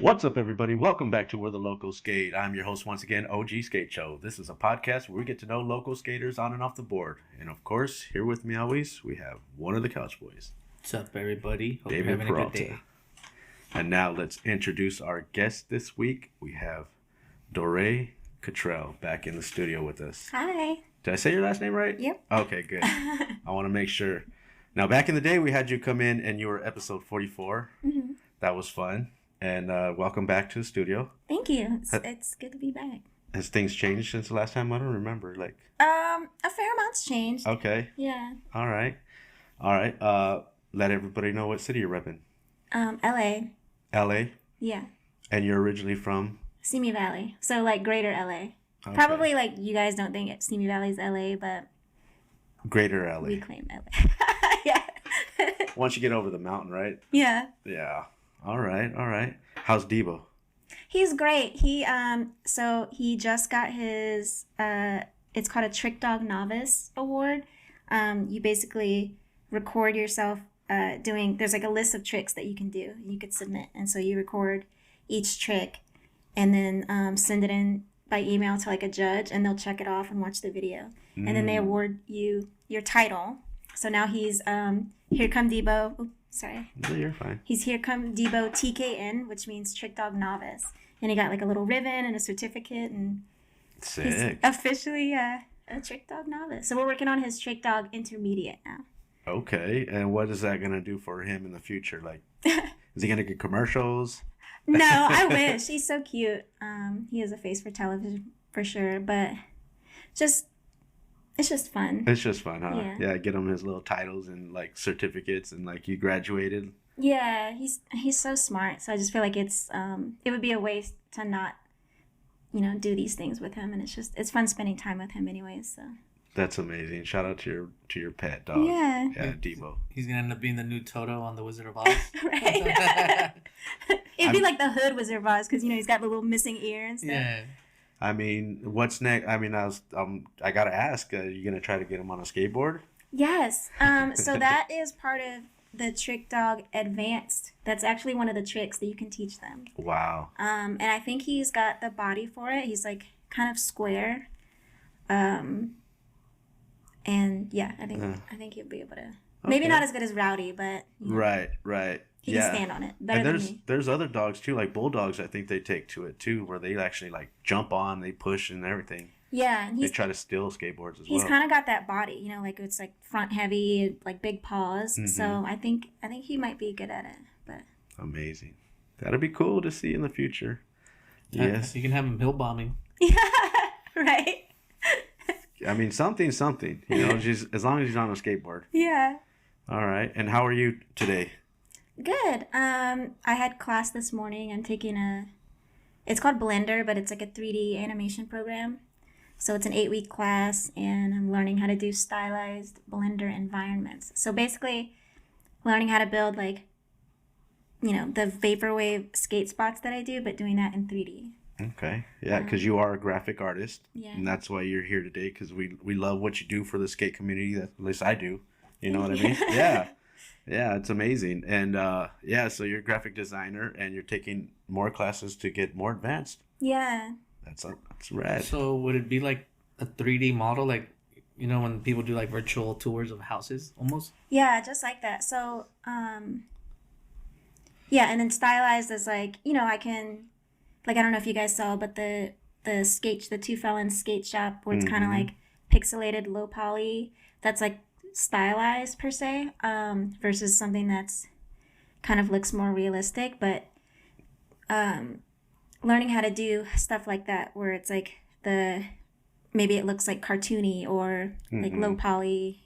What's up, everybody? Welcome back to Where the Locals Skate. I'm your host once again, OG Skate Show. This is a podcast where we get to know local skaters on and off the board. And of course, here with me always, we have one of the Couch Boys. What's up, everybody? Hope David you're having Peralta. a good day. And now let's introduce our guest this week. We have Doré Kittrell back in the studio with us. Hi. Did I say your last name right? Yep. Okay, good. I want to make sure. Now, back in the day, we had you come in and you were episode 44. Mm-hmm. That was fun. And welcome back to the studio. Thank you. It's good to be back. Has things changed since the last time? I don't remember. A fair amount's changed. Okay. Yeah. All right. Let everybody know what city you're repping. LA. LA? Yeah. And you're originally from? Simi Valley. So like greater LA. Okay. Probably like you guys don't think Simi Valley's LA, but Greater LA. we claim LA. Yeah. Once you get over the mountain, right? Yeah. Yeah. All right. How's Debo? He's great. So he just got his it's called a Trick Dog Novice Award. You basically record yourself there's like a list of tricks that you can do. You could submit, and so you record each trick and then send it in by email to like a judge, and they'll check it off and watch the video. And then they award you your title. So now he's Here Come Debo. Oops, sorry. No, you're fine. He's Here Come Debo TKN, which means Trick Dog Novice. And he got like a little ribbon and a certificate, and Sick. he's officially a Trick Dog Novice. So we're working on his Trick Dog Intermediate now. Okay. And what is that going to do for him in the future? Like, is he going to get commercials? No, I wish. He's so cute. He has a face for television for sure, but it's just fun. It's just fun, huh? Yeah. Get him his little titles and like certificates and like you graduated. Yeah, he's so smart. So I just feel like it would be a waste to not, do these things with him, and it's fun spending time with him anyways. So That's amazing. Shout out to your pet dog. Yeah. Yeah, Debo. He's gonna end up being the new Toto on The Wizard of Oz. Right. It'd be like the Hood Wizard of Oz because he's got the little missing ear and stuff. Yeah. I mean, what's next? I mean, I gotta ask. Are you gonna try to get him on a skateboard? Yes. So that is part of the Trick Dog Advanced. That's actually one of the tricks that you can teach them. Wow. And I think he's got the body for it. He's like kind of square. And yeah, I think he'll be able to. Maybe not as good as Rowdy, but Right. he can stand on it better And than me. there's other dogs too, like bulldogs. I think they take to it too, where they actually like jump on, they push and everything. Yeah, and They try to steal skateboards as he's well. kind of got that body, like it's like front heavy, like big paws. Mm-hmm. So I think he might be good at it. But Amazing. That'll be cool to see in the future. Yes. You can have him hill bombing. yeah, right. I mean, something. Just as long as he's on a skateboard. Yeah. All right. And how are you today? Good. I had class this morning. I'm taking it's called Blender, but it's like a 3D animation program. So it's an 8-week class, and I'm learning how to do stylized Blender environments. So basically, learning how to build the vaporwave skate spots that I do, but doing that in 3D. Okay. Yeah, because you are a graphic artist. Yeah. And that's why you're here today, because we love what you do for the skate community. At least I do. You know what I mean? Yeah. Yeah, it's amazing. And so you're a graphic designer, and you're taking more classes to get more advanced. Yeah. That's rad. So would it be like a 3D model, like when people do like virtual tours of houses, almost? Yeah, just like that. So, yeah, and then stylized as I can, I don't know if you guys saw, but the Two Felons skate shop where it's kind of like pixelated low poly. That's like stylized per se, versus something that's kind of looks more realistic, but learning how to do stuff like that where it's like maybe it looks like cartoony or like low poly.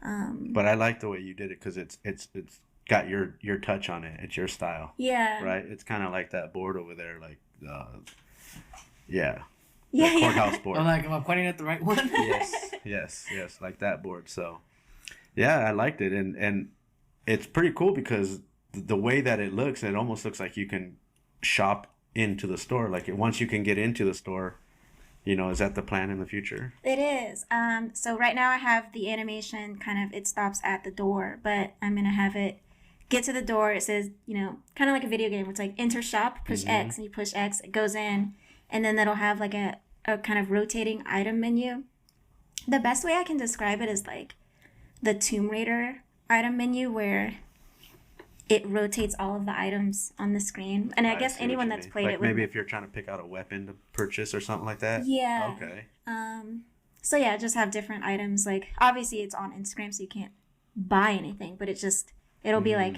But I like the way you did it because it's got your touch on it. It's your style. Yeah. Right. It's kind of like that board over there, like Yeah. the courthouse board. Am I pointing at the right one? yes, like that board. So, yeah, I liked it, and it's pretty cool because the way that it looks, it almost looks like you can shop into the store. Like once you can get into the store, is that the plan in the future? It is. So right now I have the animation it stops at the door, but I'm gonna have it get to the door. It says, kind of like a video game. It's like enter shop, push Mm-hmm. X, and you push X, it goes in, and then that'll have like a kind of rotating item menu. The best way I can describe it is like the Tomb Raider item menu, where it rotates all of the items on the screen. And I guess see what anyone you that's mean. played like it would. maybe if you're trying to pick out a weapon to purchase or something like that. Yeah. Okay. So yeah, just have different items. Like obviously it's on Instagram, so you can't buy anything, but it'll be like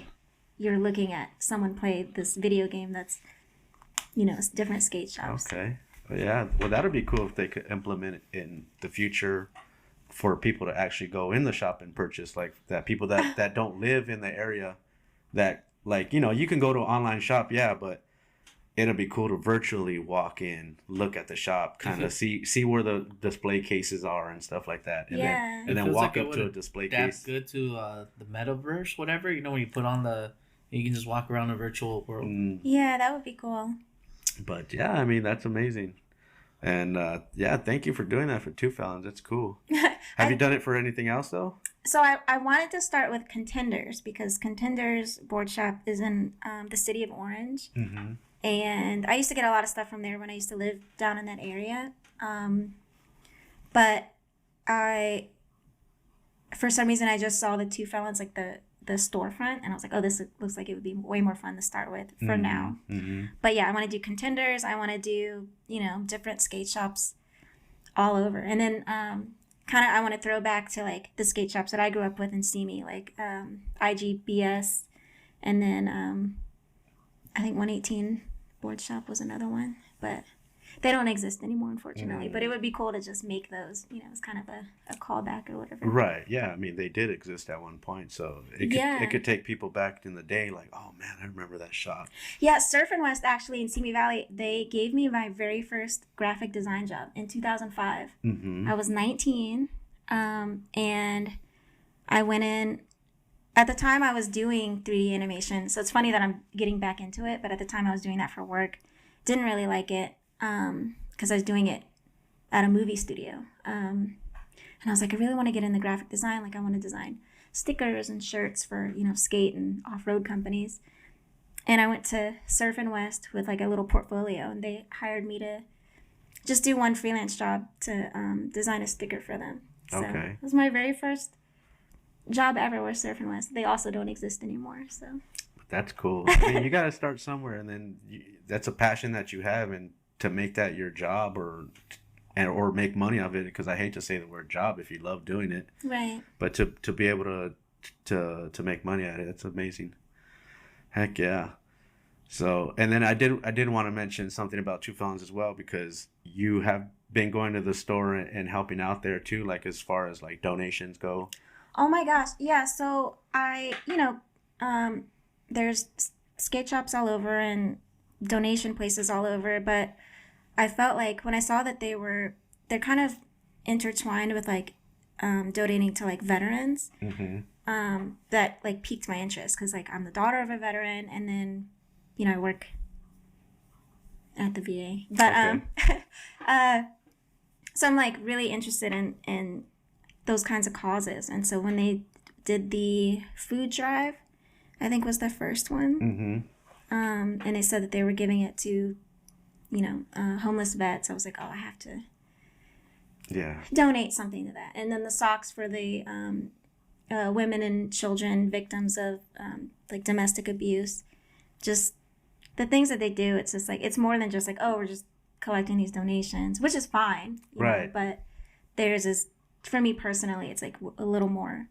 you're looking at someone play this video game that's, different skate shops. Okay. Well, yeah. Well, that'd be cool if they could implement it in the future for people to actually go in the shop and purchase, like that. People that don't live in the area, that like you can go to an online shop, yeah, but it'll be cool to virtually walk in, look at the shop, kind of see where the display cases are and stuff like that, and Yeah. then feels walk like it up to a would display adapt case. good to the metaverse, whatever. When you put on you can just walk around a virtual world. Yeah, that would be cool. But yeah, I mean that's amazing, and yeah, thank you for doing that for Two Felons. That's cool. Have you done it for anything else though? So I wanted to start with Contenders, because Contenders board shop is in the city of Orange. Mm-hmm. And I used to get a lot of stuff from there when I used to live down in that area. But for some reason, I just saw the Two Felons, like the storefront, and I was like, oh, this looks like it would be way more fun to start with for now. Mm-hmm. But yeah, I want to do Contenders. I want to do, different skate shops all over. And then kind of I want to throw back to like the skate shops that I grew up with in Simi, like IGBS, and then I think 118 board shop was another one, but they don't exist anymore, unfortunately. But it would be cool to just make those, it's kind of a callback or whatever. Right. Yeah. I mean, they did exist at one point, so it could take people back in the day, like, oh man, I remember that shop. Yeah, Surf and West actually in Simi Valley, they gave me my very first graphic design job in 2005. Mm-hmm. I was 19, and I went in. At the time, I was doing 3D animation, so it's funny that I'm getting back into it. But at the time, I was doing that for work. Didn't really like it because I was doing it at a movie studio. And I was like, I really want to get into graphic design. Like, I want to design stickers and shirts for, skate and off-road companies. And I went to Surf and West with like a little portfolio, and they hired me to just do one freelance job to design a sticker for them. So Okay. it was my very first job ever with Surf and West. They also don't exist anymore, so. That's cool. I mean, you got to start somewhere, and then that's a passion that you have, and to make that your job or make money of it, because I hate to say the word job if you love doing it, Right. but to be able to make money at it, that's amazing. Heck yeah. So, and then I did want to mention something about Two Felons as well, because you have been going to the store and helping out there too, like as far as like donations go. Oh my gosh. Yeah. So there's skate shops all over and donation places all over, but I felt like when I saw that they're kind of intertwined with like donating to like veterans, Mm-hmm. that like piqued my interest, because like I'm the daughter of a veteran, and then I work at the VA, but so I'm like really interested in those kinds of causes. And so when they did the food drive, I think was the first one, Mm-hmm. and they said that they were giving it to homeless vets, I was like, oh, I have to donate something to that. And then the socks for the women and children victims of like domestic abuse, just the things that they do, it's just like, it's more than just like, oh, we're just collecting these donations, which is fine, Right. but theirs is, for me personally, it's like a little more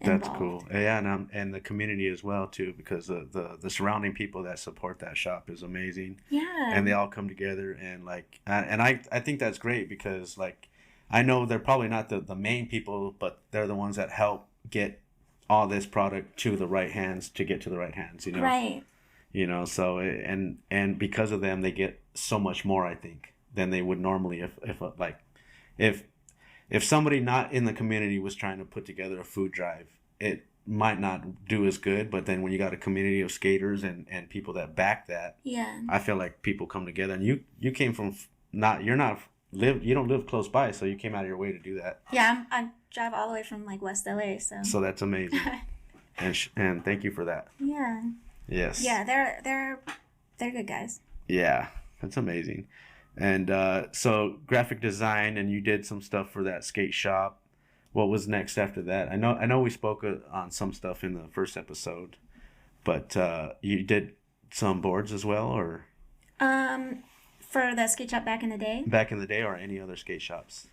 involved. That's cool. Yeah, and the community as well too, because the surrounding people that support that shop is amazing. Yeah. And they all come together, and like, and I think that's great, because like, I know they're probably not the main people, but they're the ones that help get all this product to the right hands, Right. So and because of them, they get so much more, I think, than they would normally if somebody not in the community was trying to put together a food drive. It might not do as good, but then when you got a community of skaters and people that back that, Yeah. I feel like people come together. And you came from you don't live close by, so you came out of your way to do that. Yeah, I drive all the way from like West LA, so. So that's amazing. and thank you for that. Yeah. Yes. Yeah, they're good guys. Yeah, that's amazing. And so graphic design, and you did some stuff for that skate shop. What was next after that? I know we spoke on some stuff in the first episode, but you did some boards as well, or For the skate shop back in the day. back in the day, or any other skate shops?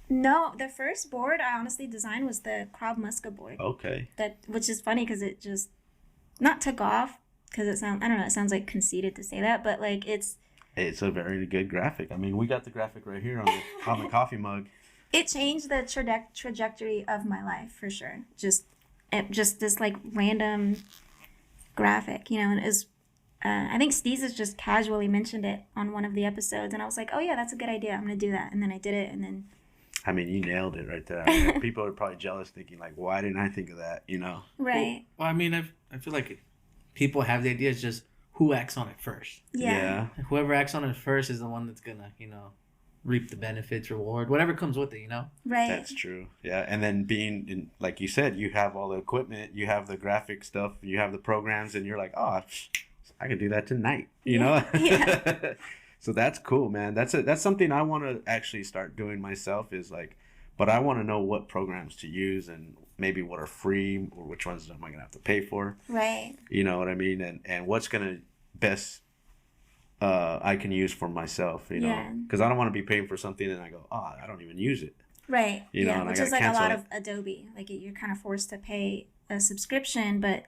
No, the first board I honestly designed was the Krav Maga board. Okay. Which is funny because it just not took off because I don't know, it sounds like conceited to say that, but like it's a very good graphic. I mean, we got the graphic right here on the coffee mug. it changed the trajectory of my life for sure. Just this like random graphic, and it was. I think Steez just casually mentioned it on one of the episodes, and I was like, "Oh yeah, that's a good idea. I'm gonna do that." And then I did it, and then. I mean, you nailed it right there. I mean, people are probably jealous, thinking like, "Why didn't I think of that?" Right. Well, I mean, I feel like people have the idea. It's just who acts on it first. Yeah. Whoever acts on it first is the one that's gonna, reap the benefits, reward, whatever comes with it. Right. That's true. Yeah, and then being in, like you said, you have all the equipment, you have the graphic stuff, you have the programs, and you're like, "Oh, I could do that tonight." Yeah. So that's cool, man. That's something I want to actually start doing myself. Is like, but I want to know what programs to use and maybe what are free or which ones am I gonna have to pay for. Right. You know what I mean? And what's gonna best I can use for myself. Yeah. Because I don't want to be paying for something and I go, "Oh, I don't even use it." Right. And which I is gotta like a lot cancel of Adobe. Like you're kind of forced to pay a subscription, but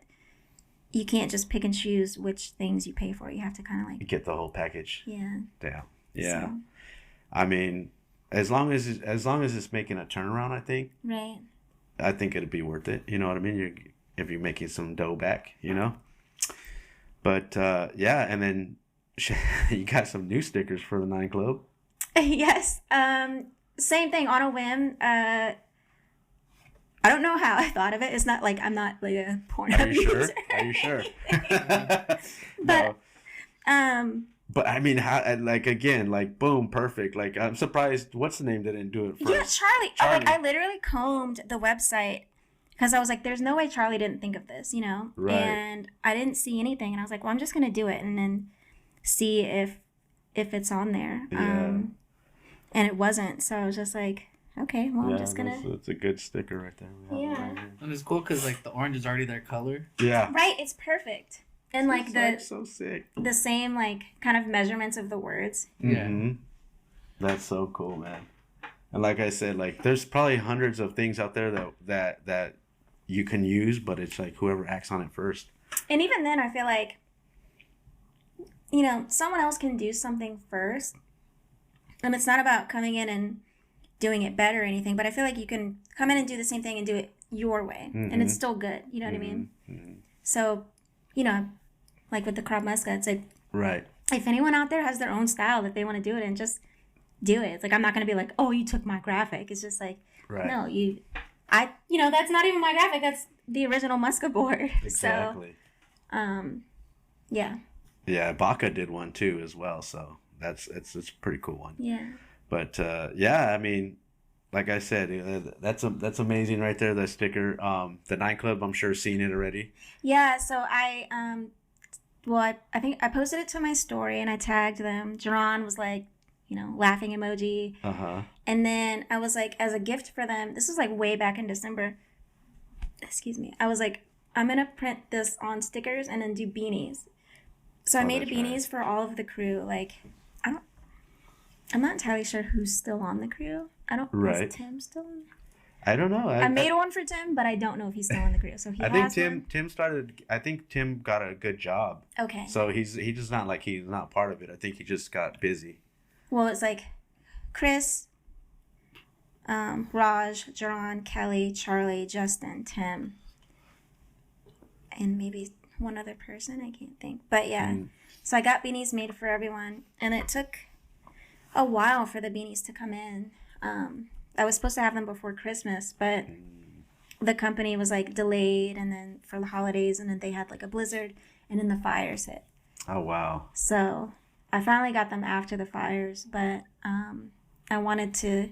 you can't just pick and choose which things you pay for. You have to kind of like get the whole package. Yeah. Yeah. So. I mean, as long as it's making a turnaround, I think it'd be worth it. You know what I mean? If you're making some dough back, But yeah, and then you got some new stickers for the 9 Club. Yes. Same thing on a whim. I don't know how I thought of it. It's not like I'm not like a porn. Are you sure? Are you sure? But But I mean, how? Like again, like boom, perfect. Like I'm surprised. What's the name that didn't do it first? Yeah, Charlie. I literally combed the website because I was like, "There's no way Charlie didn't think of this," Right. And I didn't see anything, and I was like, "Well, I'm just gonna do it and then see if it's on there." Yeah. And it wasn't, so I was just like, "Okay, well, I'm just gonna." It's a good sticker right there. Yeah. And it's cool because like the orange is already their color. Yeah. Right, it's perfect, and like It's so sick. the same like kind of measurements of the words. Yeah. Mm-hmm. That's so cool, man. And like I said, like there's probably hundreds of things out there that you can use, but it's like whoever acts on it first. And even then, I feel like, someone else can do something first. And it's not about coming in and doing it better or anything, but I feel like you can come in and do the same thing and do it your way. Mm-hmm. And it's still good. You know what I mean? Mm-hmm. So, like with the Krav Maga, it's like, Right. if anyone out there has their own style that they want to do it and just do it. It's like, I'm not going to be like, "Oh, you took my graphic." It's just like, Right. no, that's not even my graphic. That's the original Muska board. Exactly. So, yeah. Yeah, Baca did one too as well, so it's a pretty cool one. Yeah. But yeah, I mean, like I said, that's amazing right there. That sticker, the 9 Club, I'm sure seen it already. Yeah. So I I think I posted it to my story and I tagged them. Jerron was like, laughing emoji. And then I was like, as a gift for them, this was like way back in December. Excuse me. I was like, I'm gonna print this on stickers and then do beanies. So I made beanies for all of the crew. Like, I'm not entirely sure who's still on the crew. Is Tim still on? I don't know. I made one for Tim, but I don't know if he's still on the crew. So I think Tim started. I think Tim got a good job. Okay. So he's just not like he's not part of it. I think he just got busy. Well, it's like Chris, Raj, Jerron, Kelly, Charlie, Justin, Tim, and maybe one other person. I can't think. But yeah. So I got beanies made for everyone, and it took a while for the beanies to come in. I was supposed to have them before Christmas, but the company was like delayed, and then for the holidays, and then they had like a blizzard, and then the fires hit. Oh wow. So I finally got them after the fires, but I wanted to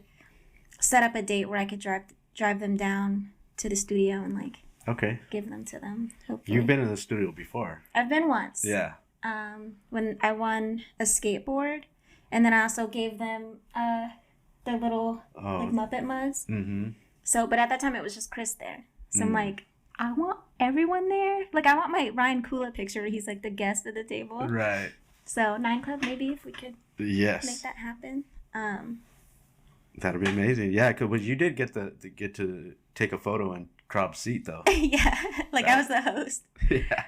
set up a date where I could drive them down to the studio and like Okay. give them to them. Hopefully. You've been in the studio before. I've been once. Yeah. When I won a skateboard, and then I also gave them their little like Muppet mugs. Mm-hmm. So, but at that time it was just Chris there. So I'm like, I want everyone there. Like, I want my Ryan Kula picture. He's like the guest at the table. Right. So 9 Club, maybe if we could make that happen. That'd be amazing. Yeah, because you did get to take a in Crob's seat though. Yeah, like I was the host. Yeah.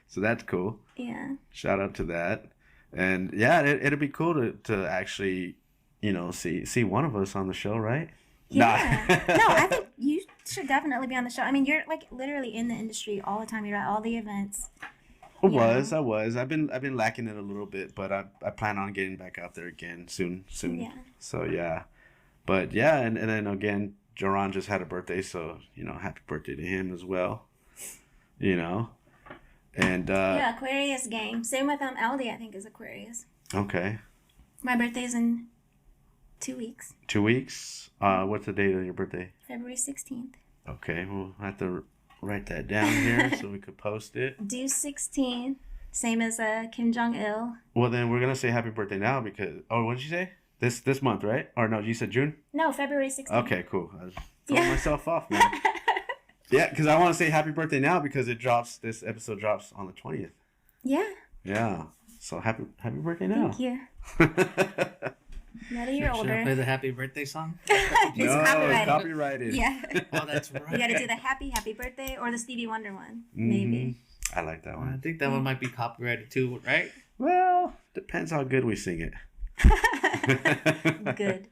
So that's cool. Yeah. Shout out to that. And yeah, it'd be cool to actually, see one of us on the show, right? Yeah. No, I think you should definitely be on the show. I mean, you're like literally in the industry all the time. You're at all the events. I was. I've been lacking it a little bit, but I plan on getting back out there again soon. Yeah. So yeah. But yeah, and then again, Joran just had a birthday, so happy birthday to him as well. And yeah, Aquarius gang. Same with Aldi, I think, is Aquarius. Okay. My birthday's in 2 weeks. 2 weeks? What's the date of your birthday? February 16th. Okay, we'll have to write that down here so we could post it. Due 16, same as Kim Jong-il. Well, then we're gonna say happy birthday now because what did you say? This month, right? Or no, you said June? No, February 16th. Okay, cool. I was throwing myself off, man. Yeah, because I want to say happy birthday now because this episode drops on the 20th. Yeah. Yeah. So happy birthday now. Thank you. Not a year older. Should I play the happy birthday song? It's copyrighted. Yeah. Oh, that's right. You got to do the happy birthday or the Stevie Wonder one, maybe. I like that one. I think that one might be copyrighted too, right? Well, depends how good we sing it. Good.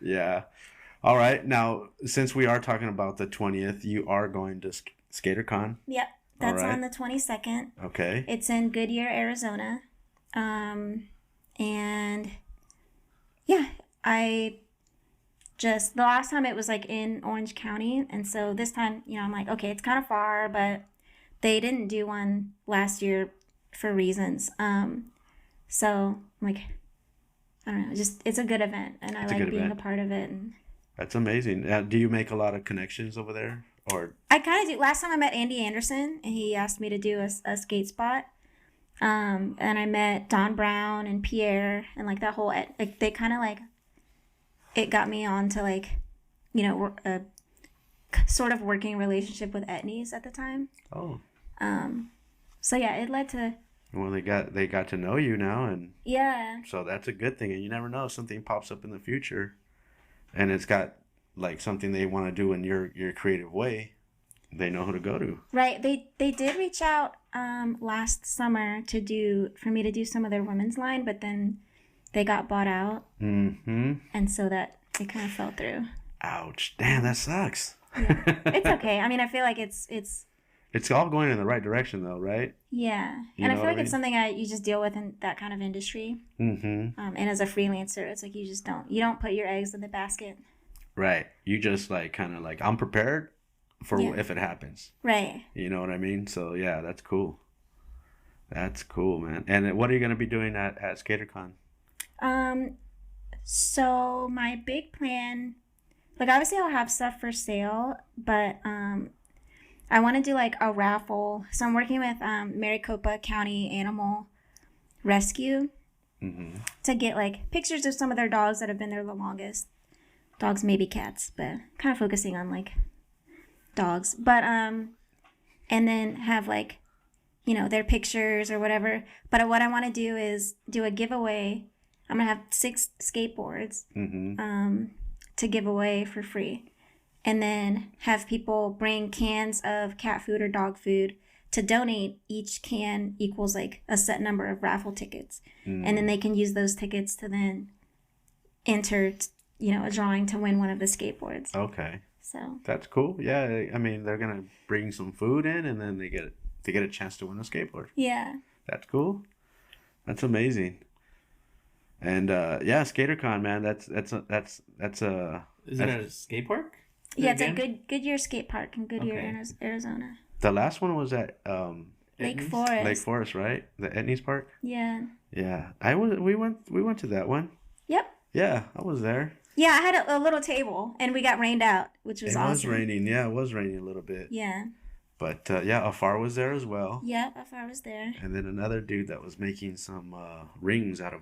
Yeah. All right. Now, since we are talking about the 20th, you are going to SkaterCon. Yep. That's on the 22nd. Okay. It's in Goodyear, Arizona. And yeah, the last time it was like in Orange County. And so this time, I'm like, okay, it's kind of far, but they didn't do one last year for reasons. So I'm like, I don't know, it's a good event and I like being a part of it. And that's amazing. Do you make a lot of connections over there? Or I kind of do. Last time I met Andy Anderson and he asked me to do a skate spot. And I met Don Brown and Pierre and like that whole, like they kind of like, it got me on to like, a sort of working relationship with Etnies at the time. Oh. So yeah, it led to. Well, they got to know you now, and yeah. So that's a good thing, and you never know, something pops up in the future, and it's got like something they want to do in your creative way. They know who to go to. Right. They did reach out last summer for me to do some of their women's line, but then they got bought out. Mm-hmm. And so that it kind of fell through. Ouch! Damn, that sucks. Yeah. It's okay. I mean, I feel like it's all going in the right direction, though, right? Yeah, and I feel like it's something you just deal with in that kind of industry. Mm-hmm. And as a freelancer, it's like you don't put your eggs in the basket. Right. You just like kind of like I'm prepared for if it happens. Right. You know what I mean? So yeah, that's cool. That's cool, man. And what are you gonna be doing at SkaterCon? So my big plan, like obviously I'll have stuff for sale, but I want to do like a raffle. So I'm working with Maricopa County Animal Rescue to get like pictures of some of their dogs that have been there the longest. Dogs, maybe cats, but kind of focusing on like dogs. But and then have like, their pictures or whatever. But what I want to do is do a giveaway. I'm gonna have 6 skateboards to give away for free. And then have people bring cans of cat food or dog food to donate. Each can equals like a set number of raffle tickets. And then they can use those tickets to then enter, a drawing to win one of the skateboards. Okay. So. That's cool. Yeah. I mean, they're going to bring some food in and then they get a chance to win a skateboard. Yeah. That's cool. That's amazing. And SkaterCon, man, that's a... Is it a skate park? Yeah, it's a Goodyear skate park in Goodyear, Arizona. The last one was at Lake Forest. Lake Forest, right? The Etnies Park. Yeah. Yeah, we went to that one. Yep. Yeah, I was there. Yeah, I had a little table, and we got rained out, which was awesome. It was raining. Yeah, it was raining a little bit. Yeah. But yeah, Afar was there as well. Yeah, Afar was there. And then another dude that was making some rings out of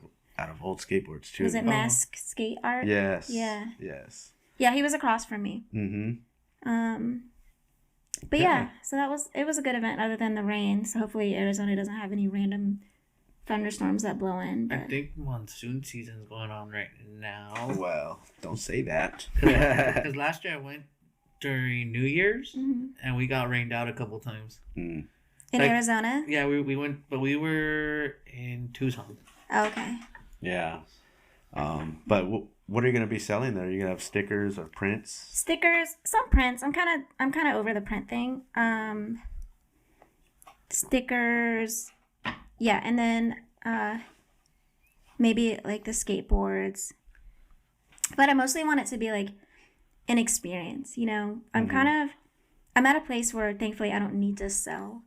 old skateboards too. Was it Mask Skate Art? Yes. Yeah. Yes. Yeah, he was across from me. Mm-hmm. But yeah, so it was a good event other than the rain. So hopefully Arizona doesn't have any random thunderstorms that blow in. But... I think monsoon season's going on right now. Well, don't say that. Because last year I went during New Year's, and we got rained out a couple times. Mm. In Arizona? Yeah, we went, but we were in Tucson. Oh, okay. Yeah. But what are you gonna be selling there? Are you gonna have stickers or prints? Stickers, some prints. I'm kind of over the print thing. Stickers, yeah, and then maybe like the skateboards. But I mostly want it to be like an experience. You know, I'm at a place where thankfully I don't need to sell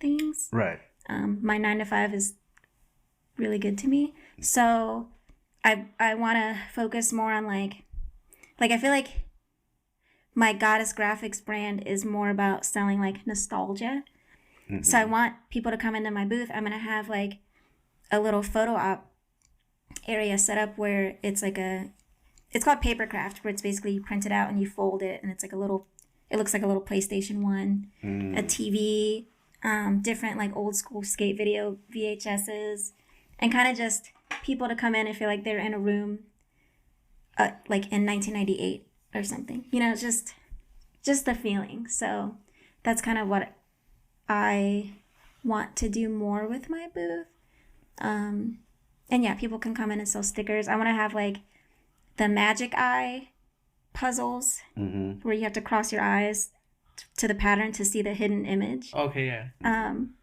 things. Right. My 9 to 5 is really good to me, so I want to focus more on like I feel like my Goddess Graphics brand is more about selling like nostalgia. So I want people to come into my booth. I'm gonna have like a little photo op area set up where it's like it's called papercraft, where it's basically you print it out and you fold it, and it's like it looks like a little PlayStation 1, a TV, different like old school skate video VHSs, and kind of just people to come in and feel like they're in a room like in 1998 or something. You know, just the feeling. So that's kind of what I want to do more with my booth. And yeah, people can come in and sell stickers. I want to have like the magic eye puzzles where you have to cross your eyes to the pattern to see the hidden image. Okay, yeah. I'm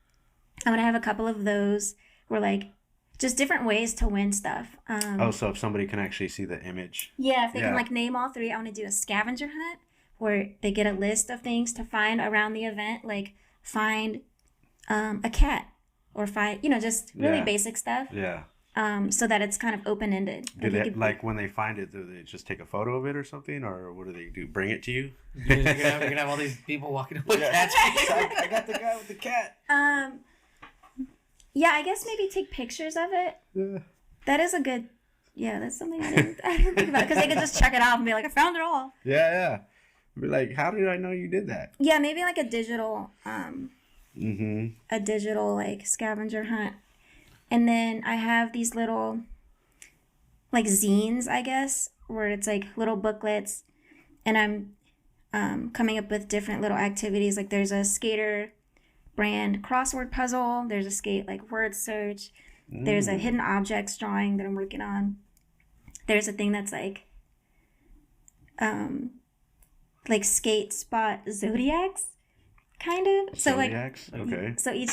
gonna have a couple of those where like just different ways to win stuff. So if somebody can actually see the image. Yeah, if they can like name all three. I want to do a scavenger hunt where they get a list of things to find around the event, like find a cat or find, just really basic stuff. Yeah. So that it's kind of open-ended. Do they, like when they find it, do they just take a photo of it or something, or what do they do? Bring it to you? You're gonna have all these people walking up with cats. I got the guy with the cat. Yeah, I guess maybe take pictures of it. Yeah. That is a good. Yeah, that's something I didn't think about, because they could just check it off and be like, I found it all. Yeah. Be like, how did I know you did that? Yeah, maybe like a digital like scavenger hunt. And then I have these little like zines, I guess, where it's like little booklets, and I'm coming up with different little activities. Like there's a skater brand crossword puzzle, there's a skate like word search, there's a hidden objects drawing that I'm working on. There's a thing that's like skate spot zodiacs, kind of. Zodiacs? So like, okay. So each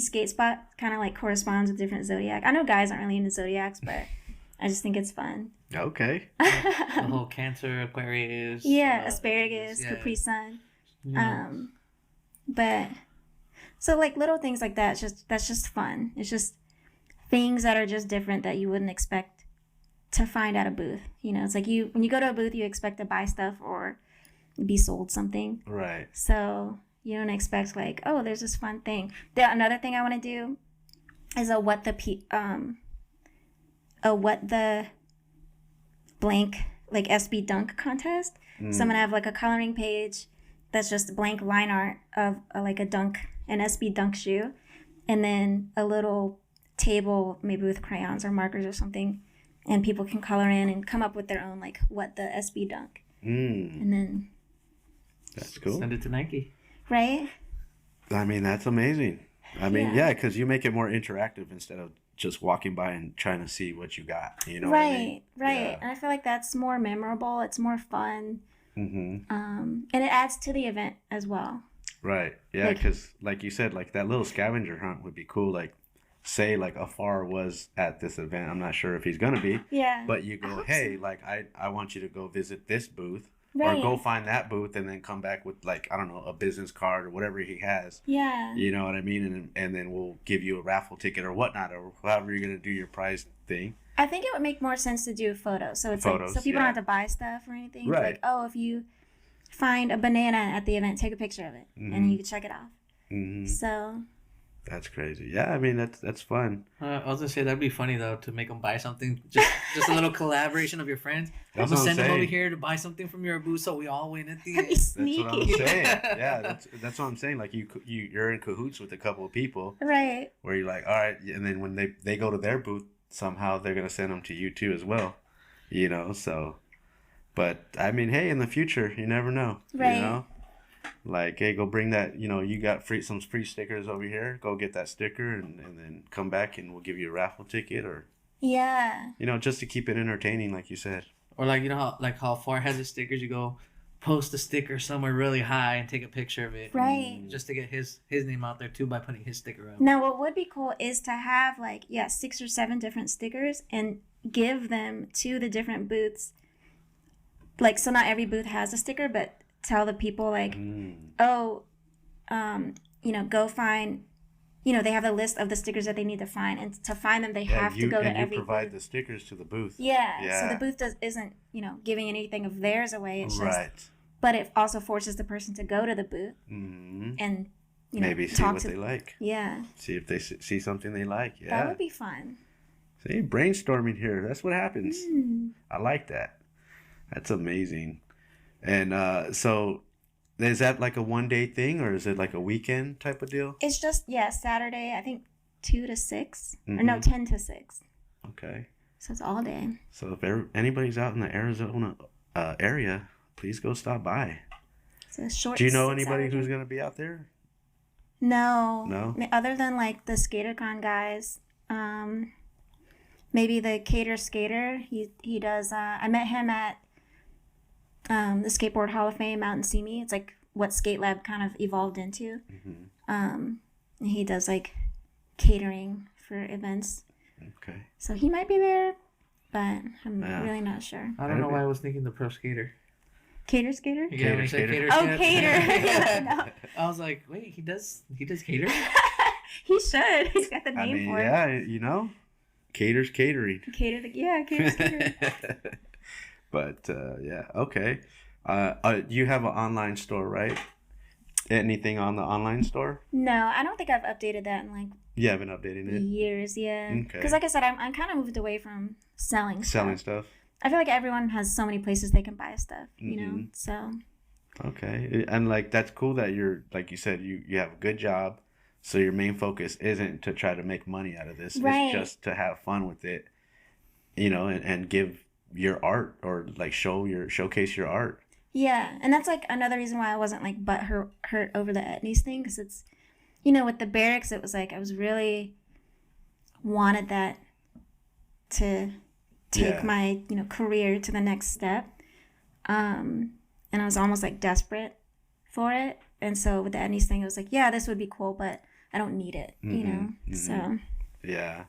skate spot kind of like corresponds with different zodiac. I know guys aren't really into zodiacs, but I just think it's fun. Okay. The whole Cancer, Aquarius. Yeah, asparagus, Capri Sun. But so like little things like that, that's just fun. It's just things that are just different that you wouldn't expect to find at a booth. It's like when you go to a booth, you expect to buy stuff or be sold something. Right. So you don't expect like, oh, there's this fun thing. Another thing I want to do is a what the blank like SB dunk contest. So I'm gonna have like a coloring page that's just blank line art of like a dunk, an SB dunk shoe, and then a little table maybe with crayons or markers or something, and people can color in and come up with their own like what the SB dunk. And then that's cool. Send it to Nike. Right? I mean, that's amazing. I mean, yeah, because you make it more interactive instead of just walking by and trying to see what you got. You know what I mean? Right. Yeah. And I feel like that's more memorable. It's more fun. And it adds to the event as well. Right. Yeah, because like you said, like that little scavenger hunt would be cool. Like, say like Afar was at this event. I'm not sure if he's gonna be. Yeah. But you go, hey, like I want you to go visit this booth. Right. Or go find that booth and then come back with like, I don't know, a business card or whatever he has. Yeah. You know what I mean? And then we'll give you a raffle ticket or whatnot, or however you're going to do your prize thing. I think it would make more sense to do photos. So it's photos, like, so people don't have to buy stuff or anything. Right. It's like, oh, if you find a banana at the event, take a picture of it, and you can check it off. So that's crazy. Yeah, I mean that's fun. I was gonna say that'd be funny though to make them buy something. Just a little collaboration of your friends. That's I'm what gonna I'm send them over saying. here to buy something from your booth, so we all win at the that'd be end. sneaky. That's what I'm saying. Yeah, that's what I'm saying. Like you're in cahoots with a couple of people, Right. where you're like, all right, and then when they go to their booth, somehow they're gonna send them to you too as well. You know, so. But I mean, hey, in the future, you never know. Right. You know, like, hey, go bring that. You know, you got some free stickers over here. Go get that sticker, and then come back, and we'll give you a raffle ticket, or Yeah. you know, just to keep it entertaining, like you said. Or like, you know how far has the stickers? You go post the sticker somewhere really high and take a picture of it. Right. Just to get his name out there too by putting his sticker up. Now, what would be cool is to have 6 or 7 different stickers and give them to the different booths. Like, so not every booth has a sticker, but tell the people go find, they have a list of the stickers that they need to find, and to find them, they have to go to every you provide booth. the stickers to the booth. Yeah. So the booth isn't giving anything of theirs away. It's Right. just, but it also forces the person to go to the booth and maybe see talk what to they like. Yeah. See if they see something they like. Yeah. That would be fun. See, brainstorming here. That's what happens. I like that. That's amazing. And so is that like a one-day thing, or is it like a weekend type of deal? It's just, Saturday, I think 2 to 6. Or no, 10 to 6. Okay. So it's all day. So if anybody's out in the Arizona area, please go stop by. It's a short. Do you know 6 anybody hour who's day. going to be out there? No. No? Other than like the SkaterCon guys. Maybe the Cater Skater. He does. I met him at the Skateboard Hall of Fame out in Simi. It's like what Skate Lab kind of evolved into. He does like catering for events. Okay. So he might be there, but I'm really not sure. I don't know why I was thinking the pro skater. Cater Skater? Yeah, when you said Skater. cater. Oh, Cater. No. I was like, wait, he does cater? He should. He's got the name for it. Yeah, Cater's catering. Cater Skater. But yeah, okay. You have an online store, right? Anything on the online store? No, I don't think I've updated that in like You haven't updated it. years. Yeah. Okay. Because like I said, I'm kind of moved away from selling Stuff. I feel like everyone has so many places they can buy stuff, you know. So. Okay, and like that's cool that you're, like you said, you have a good job, so your main focus isn't to try to make money out of this. Right. It's just to have fun with it, and give your art, or like showcase your art. Yeah, and that's like another reason why I wasn't like hurt over the Etnies thing, because it's, with the barracks, it was like I was really wanted that to take my career to the next step, and I was almost like desperate for it, and so with the Etnies thing, it was like, yeah, this would be cool, but I don't need it, so Yeah,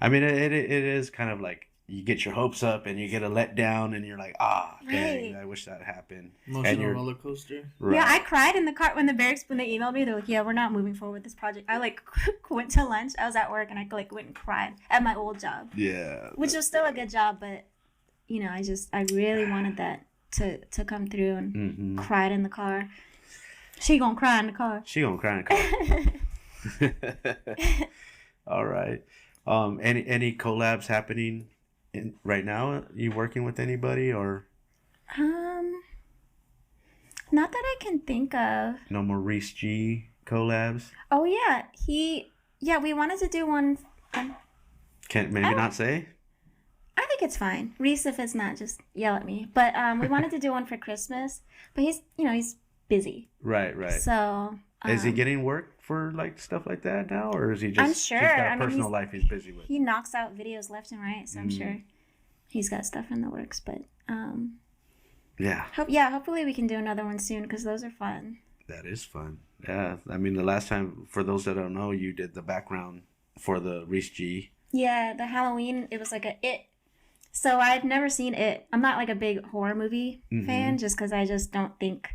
I mean it is kind of like you get your hopes up and you get a letdown, and you're like, dang, I wish that happened. Emotional roller coaster. Right. Yeah, I cried in the car when they emailed me. They're like, yeah, we're not moving forward with this project. I like went to lunch. I was at work and I like went and cried at my old job. Yeah. Which was still a good job, but I really wanted that to come through, and cried in the car. She gonna cry in the car. She gonna cry in the car. All right. Any collabs happening right now? You working with anybody, or not that I can think of. no more Reese G collabs? Oh yeah, we wanted to do one. Can't maybe not say? I think it's fine. Reese, if it's not, just yell at me. But we wanted to do one for Christmas, but he's busy. Right. So Is he getting work for like stuff like that now, or is he just? I'm sure. He's got I mean, personal life he's busy with. He knocks out videos left and right, so I'm sure he's got stuff in the works. But Yeah. Hopefully we can do another one soon, because those are fun. That is fun. Yeah, I mean, the last time, for those that don't know, you did the background for the Reese G. Yeah, the Halloween, it was like It. So I've never seen It. I'm not like a big horror movie fan, just because I just don't think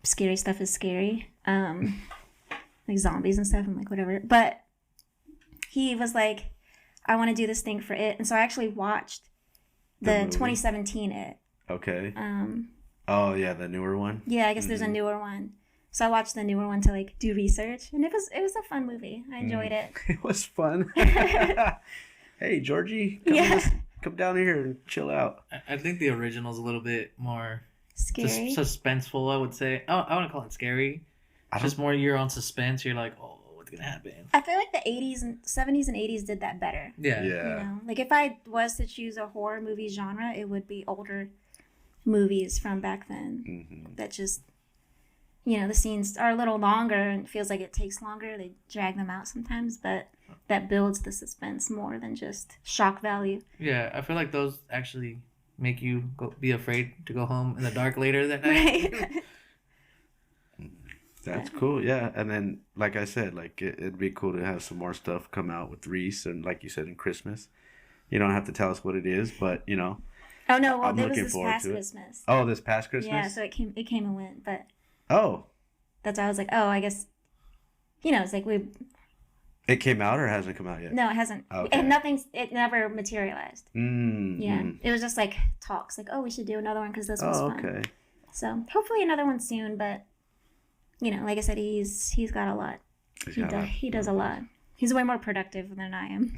scary stuff is scary. Like zombies and stuff, I'm like, whatever. But he was like, I want to do this thing for It. And so I actually watched the 2017 It. Okay. Oh yeah, the newer one. Yeah, I guess there's a newer one. So I watched the newer one to like do research, and it was a fun movie. I enjoyed it. It was fun. Hey Georgie, come down here and chill out. I think the original's a little bit more Scary. suspenseful, I would say. I wouldn't call it scary. Just more you're on suspense. You're like, oh, what's gonna happen? I feel like the 80s and 70s and 80s did that better. Yeah. You know, like if I was to choose a horror movie genre, it would be older movies from back then. That just, you know, the scenes are a little longer and it feels like it takes longer. They drag them out sometimes, but that builds the suspense more than just shock value. Yeah, I feel like those actually make you be afraid to go home in the dark later that night. Right. That's cool, yeah. And then, like I said, like it'd be cool to have some more stuff come out with Reese, and like you said, in Christmas. You don't have to tell us what it is, but you know. Oh no! Well, I'm it was looking this forward past to it. Christmas. Oh, this past Christmas. Yeah, so it came and went, but Oh, that's why I was like, oh, I guess, you know, it's like it came out or hasn't come out yet? no, it hasn't, Okay. and it never materialized. Mm. Yeah, it was just like talks, like, oh, we should do another one because this was Oh, fun. okay. So hopefully another one soon, but you know, like I said, he's got a lot. He does a lot. He's way more productive than I am.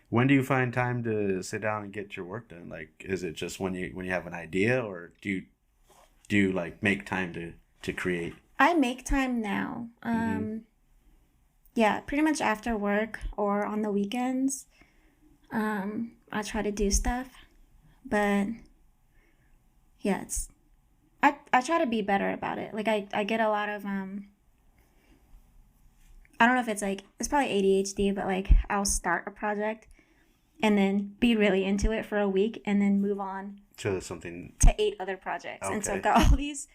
When do you find time to sit down and get your work done? Like, is it just when you have an idea, or do you like make time to create? I make time now. Yeah, pretty much after work or on the weekends. I try to do stuff, but yeah, I try to be better about it. Like I get a lot of I don't know if it's probably ADHD, but like I'll start a project and then be really into it for a week and then move on To something. to 8 other projects. And so I've got all these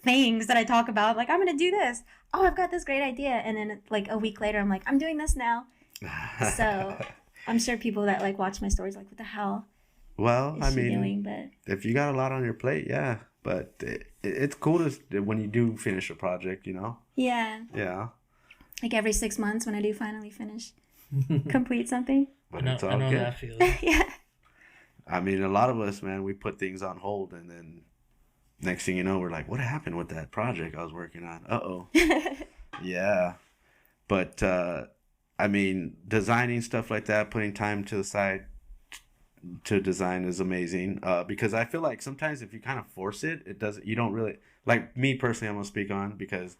things that I talk about, like I'm gonna do this. Oh, I've got this great idea, and then like a week later I'm like, I'm doing this now. So I'm sure people that like watch my stories like, what the hell Well, is I she mean, doing? But if you got a lot on your plate, yeah. But it's cool when you do finish a project, you know? yeah, Yeah. like every 6 months when I do finally finish complete something. But I it's all know good. that feeling. Yeah. I mean, a lot of us, man, we put things on hold, and then next thing you know, we're like, what happened with that project I was working on? Uh-oh. Yeah. But, I mean, designing stuff like that, putting time to the side to design is amazing. Because I feel like sometimes if you kind of force it, you don't really, like me personally, I'm going to speak on, because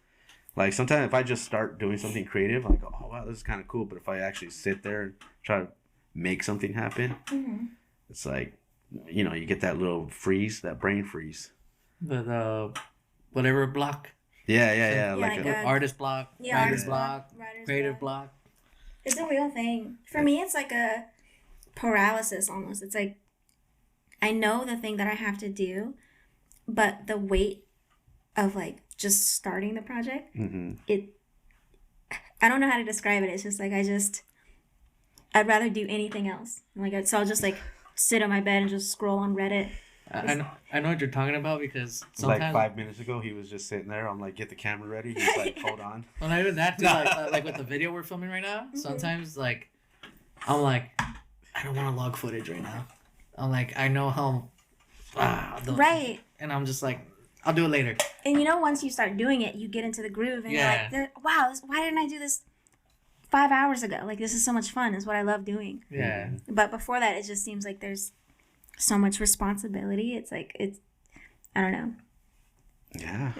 like sometimes if I just start doing something creative, I'm like, oh wow, this is kind of cool. But if I actually sit there and try to make something happen, it's like, you know, you get that little freeze, that brain freeze. The whatever block. Yeah. like The artist block, Yeah, writer's block, writer's creative block. It's a real thing. For me, it's like a paralysis almost. It's like I know the thing that I have to do, but the weight of like just starting the project, I don't know how to describe it. It's just like I'd rather do anything else. Like so I'll just like sit on my bed and just scroll on Reddit. I know what you're talking about, because sometimes Like 5 minutes ago, he was just sitting there. I'm like, get the camera ready. He's like, hold on. well, not even that too, like with the video we're filming right now, sometimes like I'm like, I don't want to log footage right now. I'm like, I know how Right. and I'm just like, I'll do it later. And you know, once you start doing it, you get into the groove and you're like, wow, why didn't I do this 5 hours ago? Like, this is so much fun. Is what I love doing. Yeah. But before that, it just seems like there's so much responsibility. It's like, I don't know. Yeah.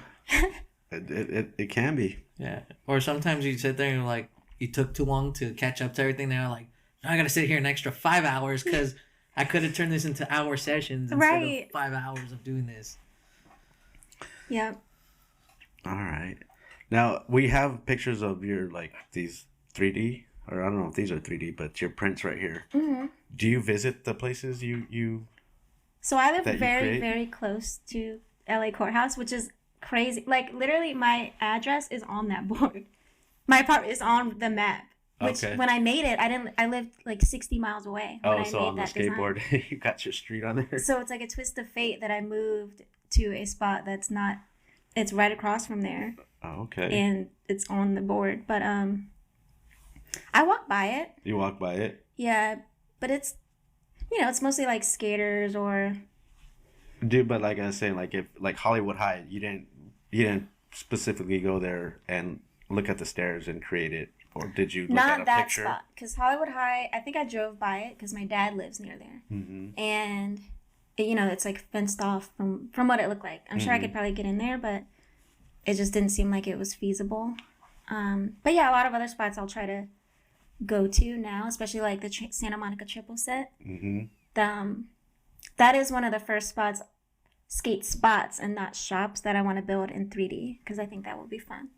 It can be. Yeah. Or sometimes you sit there and you're like, you took too long to catch up to everything. Now like, now I got to sit here an extra 5 hours because I could have turned this into hour sessions instead of 5 hours of doing this. Yeah. All right. Now, we have pictures of your, like, these 3D, or I don't know if these are 3D, but your prints right here. Mm-hmm. Do you visit the places you So I live that you very, create? very close to LA Courthouse, which is crazy. Like, literally, my address is on that board. My apartment is on the map. Which, Okay. when I made it, I lived like 60 miles away. When I so made on the that design. skateboard, you got your street on there? So it's like a twist of fate that I moved to a spot that's not, it's right across from there. Oh, okay. And it's on the board. But I walk by it. You walk by it? Yeah. But it's, you know, it's mostly like skaters or Dude, but like I was saying, like if like Hollywood High, you didn't specifically go there and look at the stairs and create it, or did you look Not at a that picture? spot, because Hollywood High, I think I drove by it because my dad lives near there, and it's like fenced off from what it looked like. I'm sure I could probably get in there, but it just didn't seem like it was feasible. But yeah, a lot of other spots I'll try to go to now, especially like the Santa Monica triple set. That is one of the first skate spots and not shops that I want to build in 3D, because I think that will be fun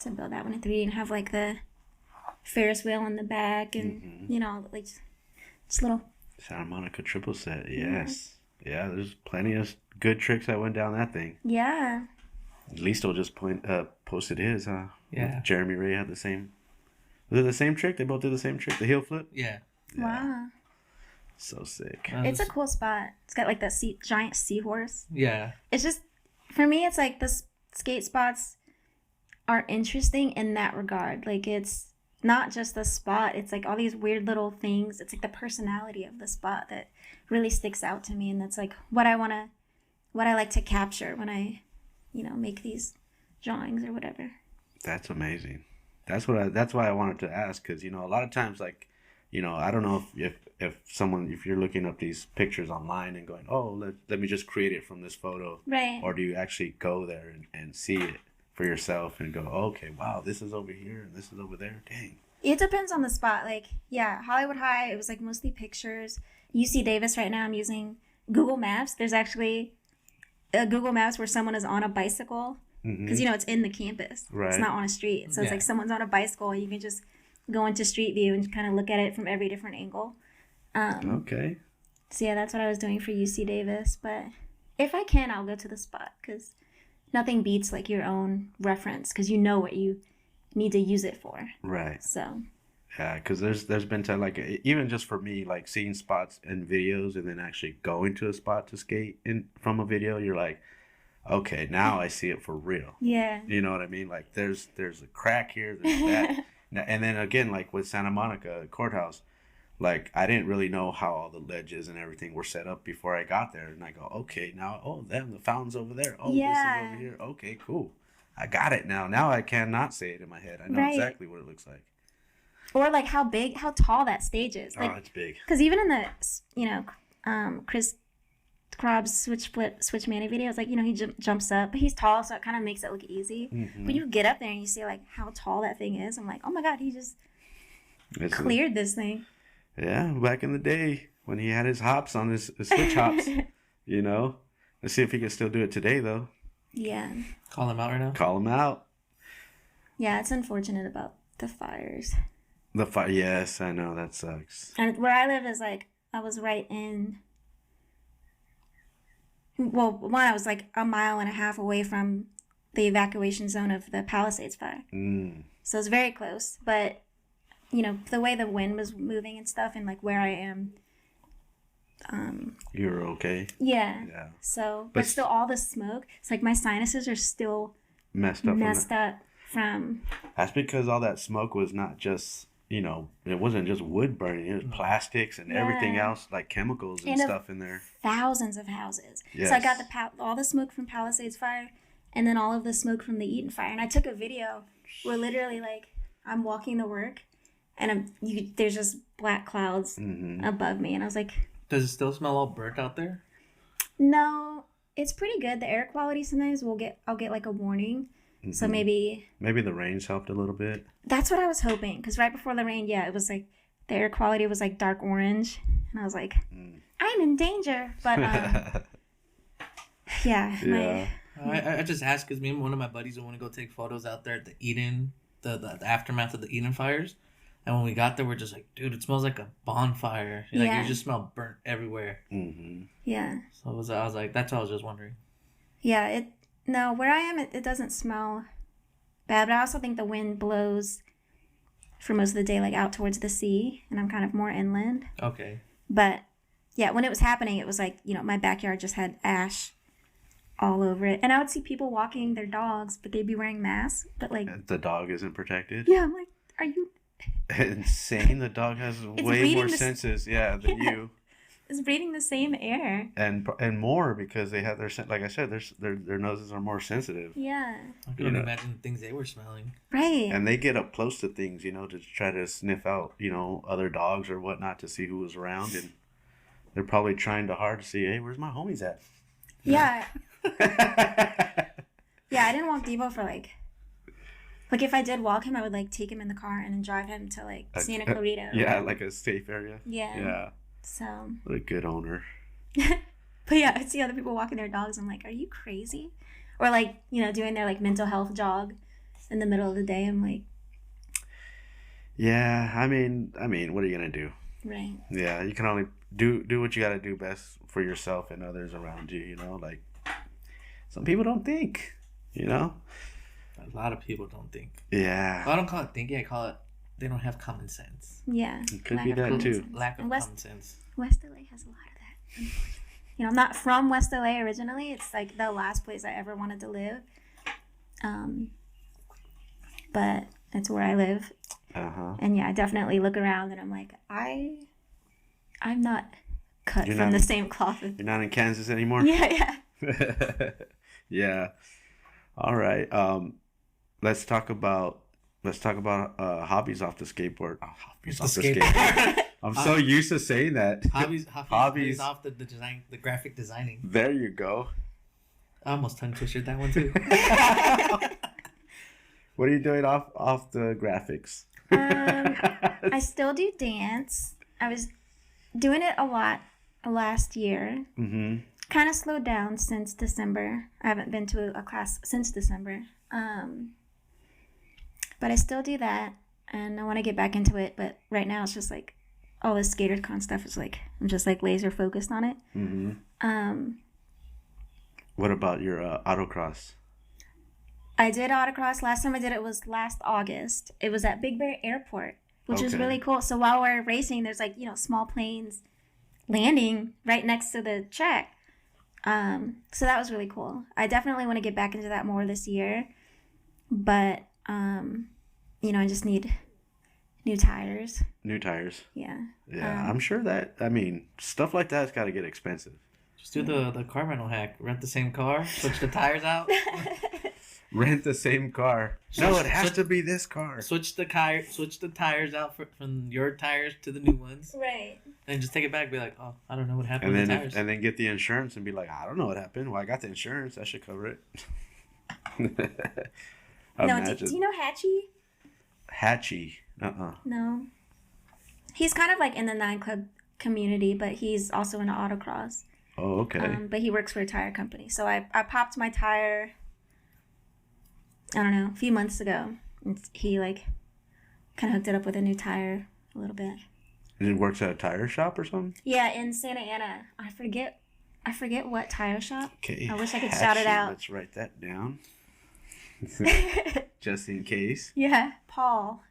to build that one in 3D and have like the Ferris wheel in the back and like just little Santa Monica triple set. Yes. Yeah, there's plenty of good tricks that went down that thing. Yeah. At least I'll just posted his, huh? Yeah. Jeremy Ray had the same. Was it the same trick? They both did the same trick, the heel flip? Yeah. Wow. So sick. It's a cool spot. It's got like that giant seahorse. Yeah. It's just, for me, it's like the skate spots are interesting in that regard. Like, it's not just the spot. It's like all these weird little things. It's like the personality of the spot that really sticks out to me. And that's like what I like to capture when I, make these drawings or whatever. That's amazing. That's why I wanted to ask, because a lot of times, like, I don't know if you're looking up these pictures online and going, oh, let me just create it from this photo, right? Or do you actually go there and see it for yourself and go, okay, wow, this is over here and this is over there. Dang. It depends on the spot. Like, yeah, Hollywood High, it was like mostly pictures. UC Davis right now, I'm using Google Maps. There's actually a Google Maps where someone is on a bicycle, because it's in the campus. Right. It's not on a street, so it's like someone's on a bicycle. You can just go into Street View and kind of look at it from every different angle. Okay. So yeah, that's what I was doing for UC Davis. But if I can, I'll go to the spot, because nothing beats like your own reference, because you know what you need to use it for. Right. So. Yeah, because there's been time, like, even just for me, like seeing spots in videos and then actually going to a spot to skate from a video, you're like, okay, now I see it for real. Yeah. You know what I mean? Like, there's a crack here, there's that. And then again, like with Santa Monica Courthouse, like I didn't really know how all the ledges and everything were set up before I got there. And I go, okay, now, the fountain's over there. Oh, this is over here. Okay, cool. I got it now. Now I cannot say it in my head. I know exactly what it looks like. Or like how tall that stage is. Like, it's big. Because even in the, Chris Krabs switch Manny videos, like, he jumps up, but he's tall, so it kind of makes it look easy. When you get up there and you see like how tall that thing is, I'm like, oh my God, he just cleared this thing. Yeah, back in the day when he had his hops on his switch hops, Let's see if he can still do it today, though. Yeah. Call him out right now? Call him out. Yeah, it's unfortunate about the fires. Yes, I know, that sucks. And where I live is like, I was right in, well, one, I was like a mile and a half away from the evacuation zone of the Palisades fire. So it's very close. But, the way the wind was moving and stuff, and like where I am. You were okay? Yeah. So, but still all the smoke, it's like my sinuses are still messed up from. That's because all that smoke was not just, it wasn't just wood burning. It was plastics and everything else, like chemicals and stuff in there. Thousands of houses. Yes. So I got all the smoke from Palisades fire, and then all of the smoke from the Eaton fire. And I took a video where literally, like, I'm walking to work, and there's just black clouds above me, and I was like, does it still smell all burnt out there? No, it's pretty good. The air quality sometimes I'll get like a warning. So maybe the rains helped a little bit. That's what I was hoping, because right before the rain, it was like the air quality was like dark orange, and I was like, I'm in danger. But I just asked because me and one of my buddies want to go take photos out there at the Eden, the aftermath of the Eden fires, and when we got there, we're just like, dude, it smells like a bonfire. Like you just smell burnt everywhere. Yeah. So I was like, that's what I was just wondering. Yeah. No, where I am, it doesn't smell bad, but I also think the wind blows for most of the day, like out towards the sea, and I'm kind of more inland. Okay. But yeah, when it was happening, it was like, my backyard just had ash all over it. And I would see people walking their dogs, but they'd be wearing masks, but like... The dog isn't protected? Yeah, I'm like, are you... Insane. The dog has way more senses, than you. is breathing the same air. And more because they have like I said, their noses are more sensitive. Yeah. I couldn't imagine the things they were smelling. Right. And they get up close to things, to try to sniff out, other dogs or whatnot to see who was around, and they're probably trying hard to see, hey, where's my homies at? Yeah. Yeah, I didn't walk Debo for like if I did walk him, I would like take him in the car and then drive him to like Santa Clarita. Yeah, like a safe area. Yeah. Yeah. So. What a good owner. But yeah, I'd see other people walking their dogs. I'm like, are you crazy? Or like, doing their like mental health jog in the middle of the day. I'm like. Yeah, I mean, what are you gonna do? Right. Yeah, you can only do what you gotta do best for yourself and others around you. Like some people don't think. A lot of people don't think. Yeah. Well, I don't call it thinking. I call it they don't have common sense. Yeah. It could be that too. Lack of common sense. West LA has a lot of that, unfortunately. I'm not from West LA originally. It's like the last place I ever wanted to live. But it's where I live. Uh-huh. And yeah, I definitely look around and I'm like, I'm not cut from the same cloth. You're not in Kansas anymore? Yeah. Yeah. All right. Let's talk about hobbies off the skateboard. Hobbies off the skateboard. I'm so used to saying that. Hobbies off the design, the graphic designing. There you go. I almost tongue twisted that one too. What are you doing off the graphics? I still do dance. I was doing it a lot last year. Mm-hmm. Kind of slowed down since December. I haven't been to a class since December. But I still do that, and I want to get back into it. But right now, it's just like all this SkaterCon stuff is like I'm just like laser focused on it. Mm-hmm. What about your autocross? I did autocross. Last time I did it was last August. It was at Big Bear Airport, which is really cool. So while we're racing, there's like small planes landing right next to the track. So that was really cool. I definitely want to get back into that more this year, but I just need new tires. New tires. Yeah. Yeah, I'm sure that stuff like that's got to get expensive. Just do the car rental hack. Rent the same car, switch the tires out. Rent the same car. No, it has to be this car. Switch the tires out from your tires to the new ones. Right. And just take it back. Be like, oh, I don't know what happened with the tires. And then get the insurance and be like, I don't know what happened. Well, I got the insurance. I should cover it. No, do you know Hatchie? Hatchie? No. He's kind of like in the 9 Club community, but he's also in autocross. Oh, okay. But he works for a tire company. So I popped my tire, I don't know, a few months ago. And he like kind of hooked it up with a new tire a little bit. And he works at a tire shop or something? Yeah, in Santa Ana. I forget what tire shop. Okay. I wish I could shout it out. Let's write that down. Just in case. Yeah, Paul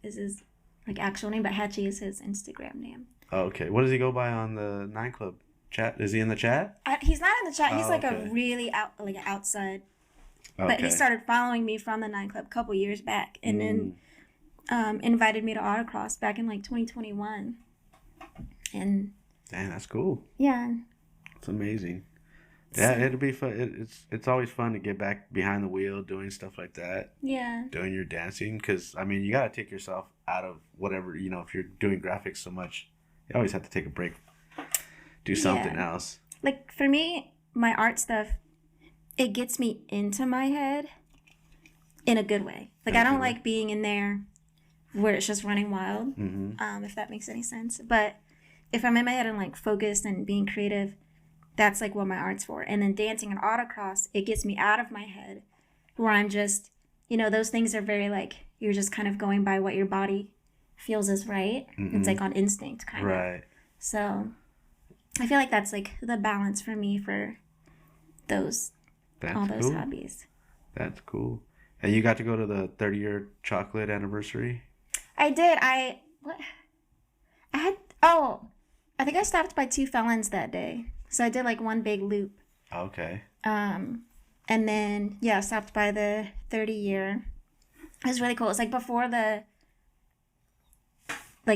is his like actual name, but Hatchie is his Instagram name. Oh, okay. What does he go by on the 9 Club chat? Is he in the chat? He's not in the chat. He's like okay. a really outside. Okay. But he started following me from the 9 Club a couple years back, and then invited me to autocross back in like 2021. And damn, that's cool. yeah, it's amazing. Yeah, it'll be fun. It's always fun to get back behind the wheel, doing stuff like that. Yeah. Doing your dancing, because you gotta take yourself out of whatever if you're doing graphics so much, you always have to take a break, do something else. Like for me, my art stuff, it gets me into my head in a good way. Like I don't like being in there where it's just running wild. Mm-hmm. If that makes any sense. But if I'm in my head and like focused and being creative, that's like what my art's for. And then dancing and autocross, it gets me out of my head where I'm just, those things are very like, you're just kind of going by what your body feels is right. Mm-hmm. It's like on instinct kind of. Right. So I feel like that's like the balance for me for all those hobbies. That's cool. And you got to go to the 30-year chocolate anniversary? I did. I think I stopped by 2 Felons that day. So I did like one big loop. Okay. And then I stopped by the 30-year. It was really cool. It's like before the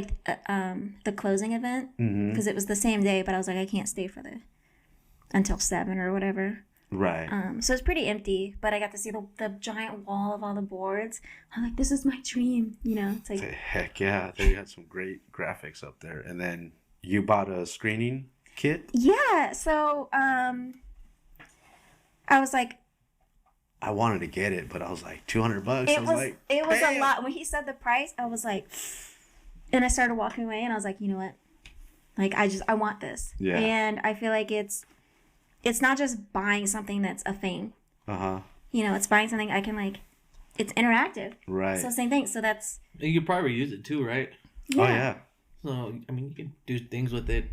the closing event, because it was the same day, but I was like, I can't stay for until 7 or whatever. Right. So it's pretty empty, but I got to see the giant wall of all the boards. I'm like, this is my dream, you know. It's like, heck yeah, they had some great graphics up there. And then you bought a screening kit? Yeah. So I was like, I wanted to get it, but I was like, $200. It was damn. a lot. When he said the price, I was like, and I started walking away, and I was like, you know what? Like, I want this. Yeah. And I feel like it's not just buying something that's a thing. You know, it's buying something I can, like, it's interactive. Right. So same thing. So that's. You could probably use it too, right? Yeah. Oh yeah. So I mean, you can do things with it.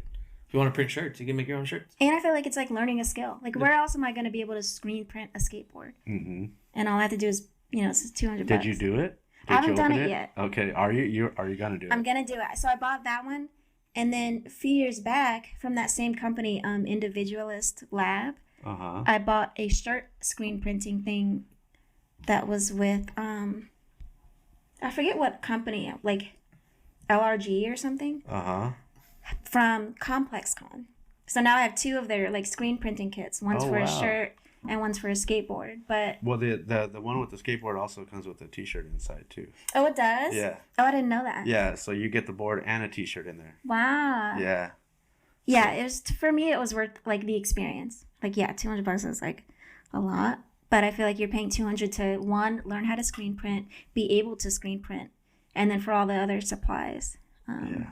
If you want to print shirts, you can make your own shirts. And I feel like it's like learning a skill. Like, where else am I going to be able to screen print a skateboard? Mm-hmm. And all I have to do is, you know, it's $200. Did you do it? I haven't done it yet. Okay. Are you gonna do it? I'm gonna do it. So I bought that one, and then a few years back from that same company, Individualist Lab, I bought a shirt screen printing thing that was with I forget what company, like LRG or something. From Complex Con. So now I have 2 of their like screen printing kits. One's for a shirt and one's for a skateboard. But well, the one with the skateboard also comes with a T-shirt inside too. Oh, it does? Yeah. Oh, I didn't know that. Yeah, so you get the board and a T-shirt in there. Wow. Yeah. Yeah, it was, for me, it was worth like the experience. Like, yeah, $200 is like a lot, but I feel like you're paying $200 to, one, learn how to screen print, be able to screen print, and then for all the other supplies. Yeah.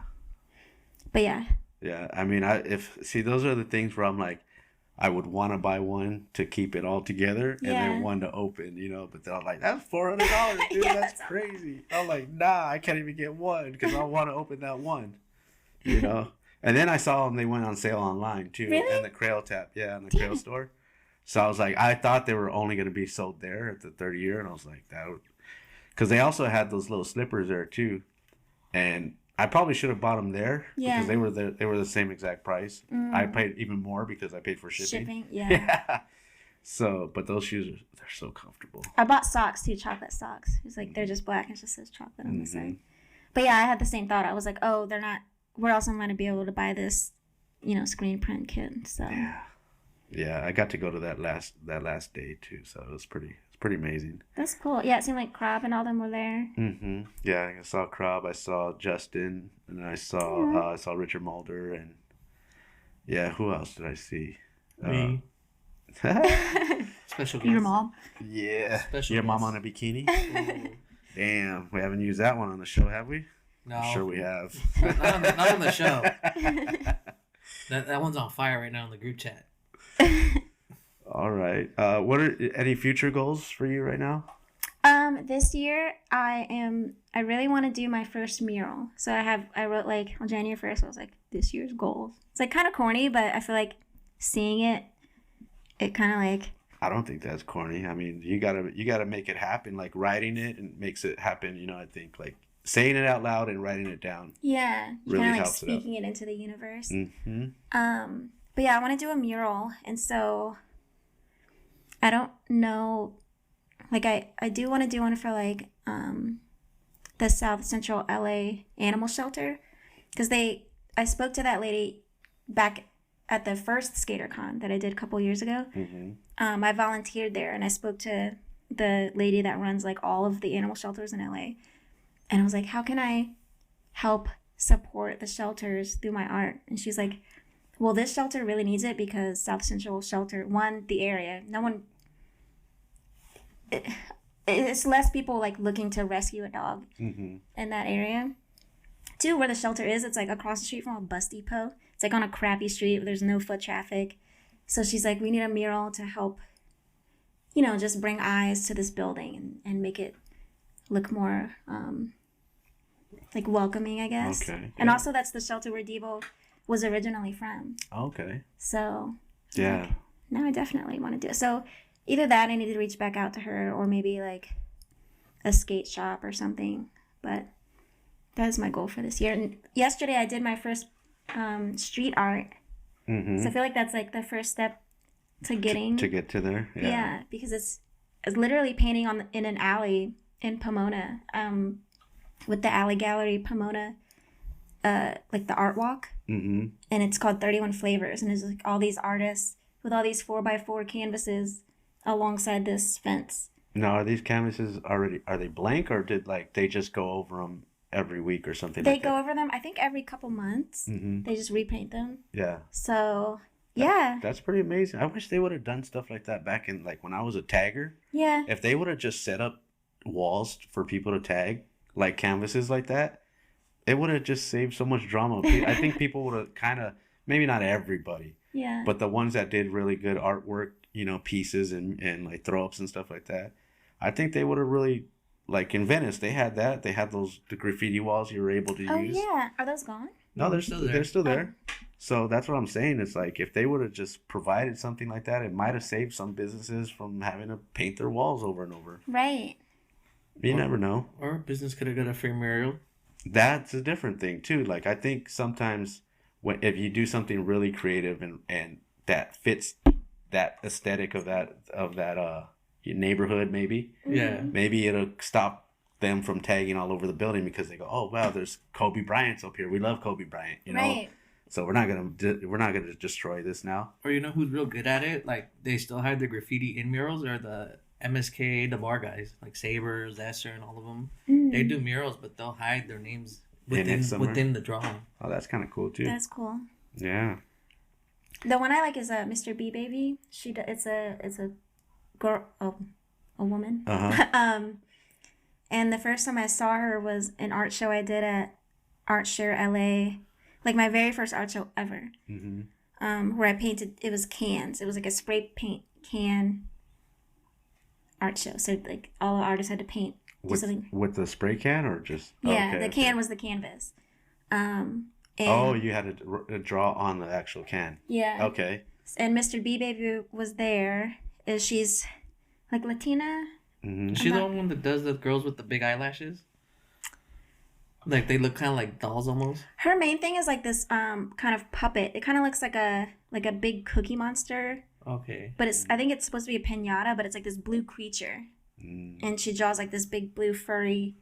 But yeah. Yeah, I mean, those are the things where I'm like, I would want to buy one to keep it all together and then one to open, you know. But then I'm like, that's $400, dude. Yeah, that's crazy. I'm like, nah, I can't even get one because I want to open that one, you know. And then I saw them; they went on sale online too, Really? and the Crail Tap, in the Crail store. So I was like, I thought they were only going to be sold there at the 30 year, and I was like, because they also had those little slippers there too, and I probably should have bought them there because they were the same exact price. I paid even more because I paid for shipping. Yeah. So, but those shoes they're so comfortable. I bought socks too, chocolate socks. It's like they're just black and it just says chocolate on the side. But yeah, I had the same thought. I was like, oh, they're not. Where else am I going to be able to buy this, you know, screen print kit? So. Yeah, I got to go to that last day too, so it was pretty amazing. That's cool. Yeah, it seemed like Crab and all them were there. Yeah, I saw Crab, I saw Justin, and I saw Richard Mulder, and who else did I see? Me. Special guest. Your mom. Yeah. Special Your mom guest. on a bikini. Damn, we haven't used that one on the show, have we? No. I'm sure we have. Not on the show. That one's on fire right now in the group chat. All right. What are any future goals for you right now? This year I really want to do my first mural. So I wrote like on January 1st, I was like, this year's goals. It's like kind of corny, but I feel like seeing it kind of like. I don't think that's corny. I mean, you gotta make it happen. Like writing it and makes it happen. You know, I think like saying it out loud and writing it down. Yeah, really kind of like helps speaking it into the universe. Mm-hmm. But yeah, I want to do a mural, and so I don't know. Like I do want to do one for like the South Central LA animal shelter, because I spoke to that lady back at the first SkaterCon that I did a couple years ago. I volunteered there, and I spoke to the lady that runs like all of the animal shelters in LA, and I was like, how can I help support the shelters through my art? And she's like, well, this shelter really needs it because South Central Shelter, one, the area, it's less people like looking to rescue a dog in that area. Two, where the shelter is, it's like across the street from a bus depot. It's like on a crappy street where there's no foot traffic. So she's like, we need a mural to help, you know, just bring eyes to this building and make it look more like welcoming, I guess. Okay. Yeah. And also that's the shelter where Debo was originally from. Okay. So yeah. Like, now I definitely want to do it. So either that, I need to reach back out to her, or maybe like a skate shop or something. But that is my goal for this year. And yesterday I did my first street art. So I feel like that's like the first step to getting to get to there. Yeah, because it's literally painting in an alley in Pomona, with the Alley Gallery Pomona like the art walk, and it's called 31 Flavors, and there's like all these artists with all these 4x4 canvases alongside this fence. Now, are these canvases are they blank, or did like they just go over them every week or something? They go over them, I think, every couple months. They just repaint them. Yeah. So yeah, that's pretty amazing. I wish they would have done stuff like that back in like when I was a tagger. Yeah. If they would have just set up walls for people to tag, like canvases like that, it would have just saved so much drama. I think people would have kind of, maybe not everybody, yeah, but the ones that did really good artwork, you know, pieces and like throw ups and stuff like that, I think they would have really, like in Venice, they had that. They had the graffiti walls you were able to use. Oh yeah, are those gone? No, they're still there. They're still there. So that's what I'm saying. It's like if they would have just provided something like that, it might have saved some businesses from having to paint their walls over and over. Right. You never know. Or a business could have got a free mural. That's a different thing too. Like I think sometimes if you do something really creative and that fits that aesthetic of that your neighborhood, maybe it'll stop them from tagging all over the building because they go, oh wow, there's Kobe Bryant's up here. We love Kobe Bryant, you know. Right. So we're not gonna destroy this now. Or you know who's real good at it? Like they still have the graffiti in murals, or the MSK, the bar guys, like Saber, Zesser, and all of them. They do murals, but they'll hide their names within the drawing. Oh, that's kind of cool too. That's cool. Yeah. The one I like is Mr. B Baby. It's a girl, a woman. And the first time I saw her was an art show I did at Art Share LA, like my very first art show ever. Where I painted. It was cans. It was like a spray paint can art show. So like all the artists had to paint with the spray can or just the can was the canvas. You had to draw on the actual can. Yeah. Okay. And Mr. B Baby was there. She's like Latina. Is she the one that does the girls with the big eyelashes? Like they look kind of like dolls almost. Her main thing is like this kind of puppet. It kind of looks like a big Cookie Monster. Okay. But I think it's supposed to be a piñata, but it's like this blue creature. And she draws like this big blue furry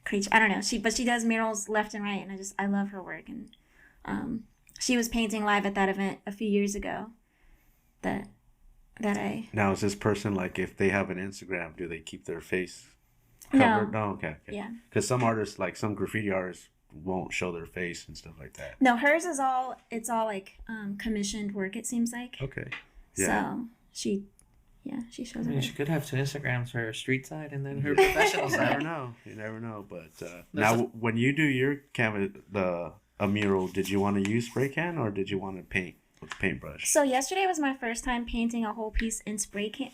creature. I don't know. She does murals left and right, and I love her work. And she was painting live at that event a few years ago. Now is this person like, if they have an Instagram, do they keep their face covered? No. Okay. Yeah. Because some artists, like some graffiti artists, won't show their face and stuff like that. No, hers is all like commissioned work. It seems like. Okay. Yeah. So she shows. I mean, she could have two Instagrams: her street side and then her professional side. You never know. But now, when you do your canvas, a mural, did you want to use spray can or did you want to paint with paintbrush? So yesterday was my first time painting a whole piece in spray paint.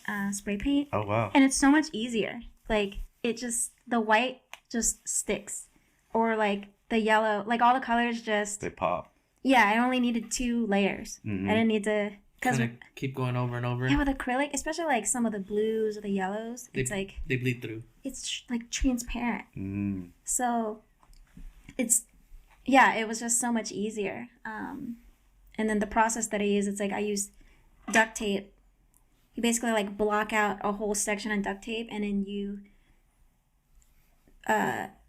Oh wow! And it's so much easier. Like the white just sticks, or like the yellow, like all the colors they pop. Yeah, I only needed 2 layers. I didn't need to. Because keep going over and over. Yeah, with acrylic, especially like some of the blues or the yellows, it's like they bleed through. It's like transparent. So it was just so much easier. And then the process that I use, it's like I use duct tape. You basically like block out a whole section on duct tape, and then you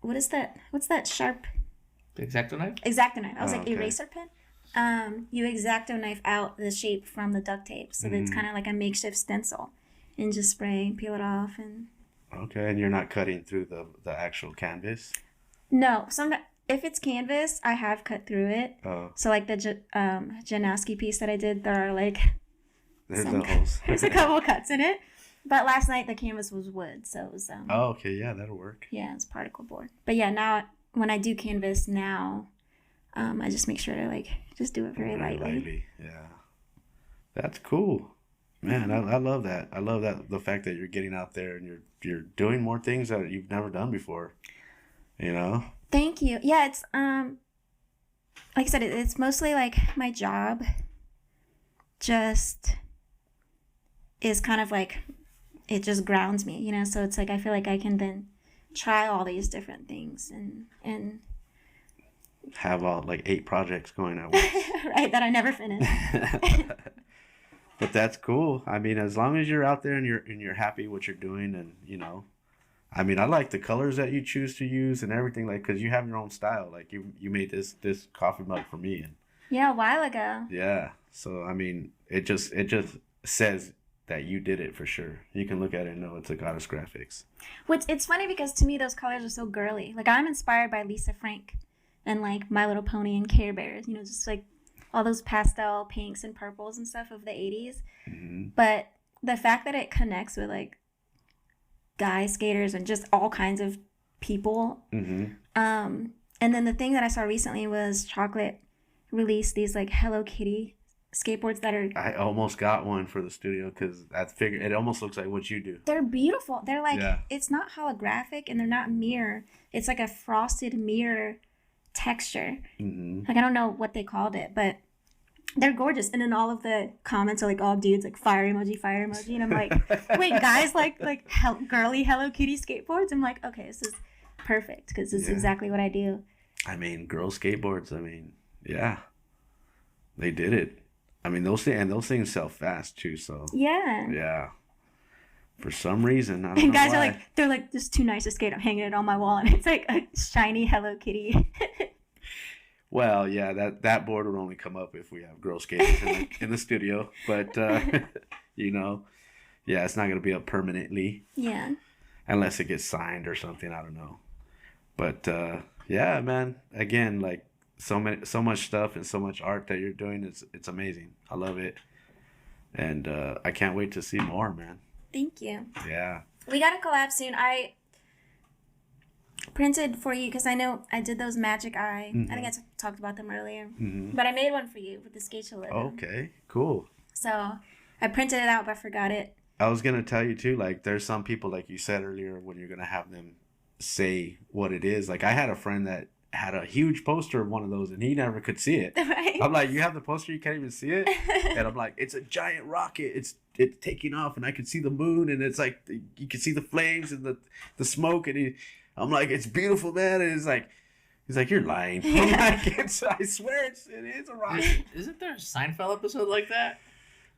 what is that? What's that sharp? The X-Acto knife? X-Acto knife. I was like eraser pen. You X-Acto knife out the shape from the duct tape, so that it's kind of like a makeshift stencil, and just spray and peel it off. And okay, and you're not cutting through the actual canvas? No, if it's canvas, I have cut through it. Oh. So like the Janoski piece that I did, there are like there's a couple cuts in it. But last night the canvas was wood, so it was oh, okay, yeah, that'll work. Yeah, it's particle board. But yeah, now when I do canvas now, I just make sure to like just do it very lightly. Yeah, that's cool, man. I love that. I love that, the fact that you're getting out there and you're doing more things that you've never done before. You know. Thank you. Yeah, it's like I said, it's mostly like my job. Just is kind of like it just grounds me, you know. So it's like I feel like I can then try all these different things and have all like 8 projects going at once. Right, that I never finish. But that's cool. I mean, as long as you're out there and you're happy what you're doing, and you know, I mean, I like the colors that you choose to use and everything, like, because you have your own style. Like, you made this coffee mug for me, and Yeah, a while ago. yeah. So I mean, it just says that you did it for sure. You can look at it and know it's a Goddess Graphics. Which it's funny because to me those colors are so girly. Like I'm inspired by Lisa Frank and like My Little Pony and Care Bears. You know, just like all those pastel pinks and purples and stuff of the 80s. Mm-hmm. But the fact that it connects with like guy skaters and just all kinds of people. Mm-hmm. And then the thing that I saw recently was Chocolate released these like Hello Kitty skateboards that are. I almost got one for the studio because I figured it almost looks like what you do. They're beautiful. They're like, Yeah. It's not holographic and they're not mirror. It's like a frosted mirror texture. Mm-hmm. Like I don't know what they called it, but they're gorgeous. And then all of the comments are like all dudes like fire emoji, and I'm like, wait, guys like girly Hello Kitty skateboards. I'm like, okay, this is perfect because this is exactly what I do. I mean, girl skateboards. I mean, yeah, they did it. I mean, those things sell fast too. So Yeah. For some reason, I don't And know guys why. are like, they're like, this is too nice to skate. I'm hanging it on my wall, and it's like a shiny Hello Kitty. Well, yeah, that board would only come up if we have girl skaters in the studio. But you know, yeah, it's not gonna be up permanently. Yeah. Unless it gets signed or something. I don't know. But yeah, man. Again, like so much stuff and so much art that you're doing. It's amazing. I love it, and I can't wait to see more, man. Thank you. Yeah. We got to collab soon. I printed for you because I know I did those Magic Eye. Mm-hmm. I think I talked about them earlier. Mm-hmm. But I made one for you with the skate show logo. Okay. Cool. So I printed it out, but forgot it. I was gonna tell you too. Like, there's some people, like you said earlier, when you're gonna have them say what it is. Like, I had a friend that had a huge poster of one of those, and he never could see it. Right? I'm like, you have the poster, you can't even see it, and I'm like, it's a giant rocket. It's taking off, and I can see the moon, and it's like you can see the flames and the smoke, and I'm like, it's beautiful, man. And he's like, you're lying. I'm like, I swear it is a rocket. Isn't there a Seinfeld episode like that?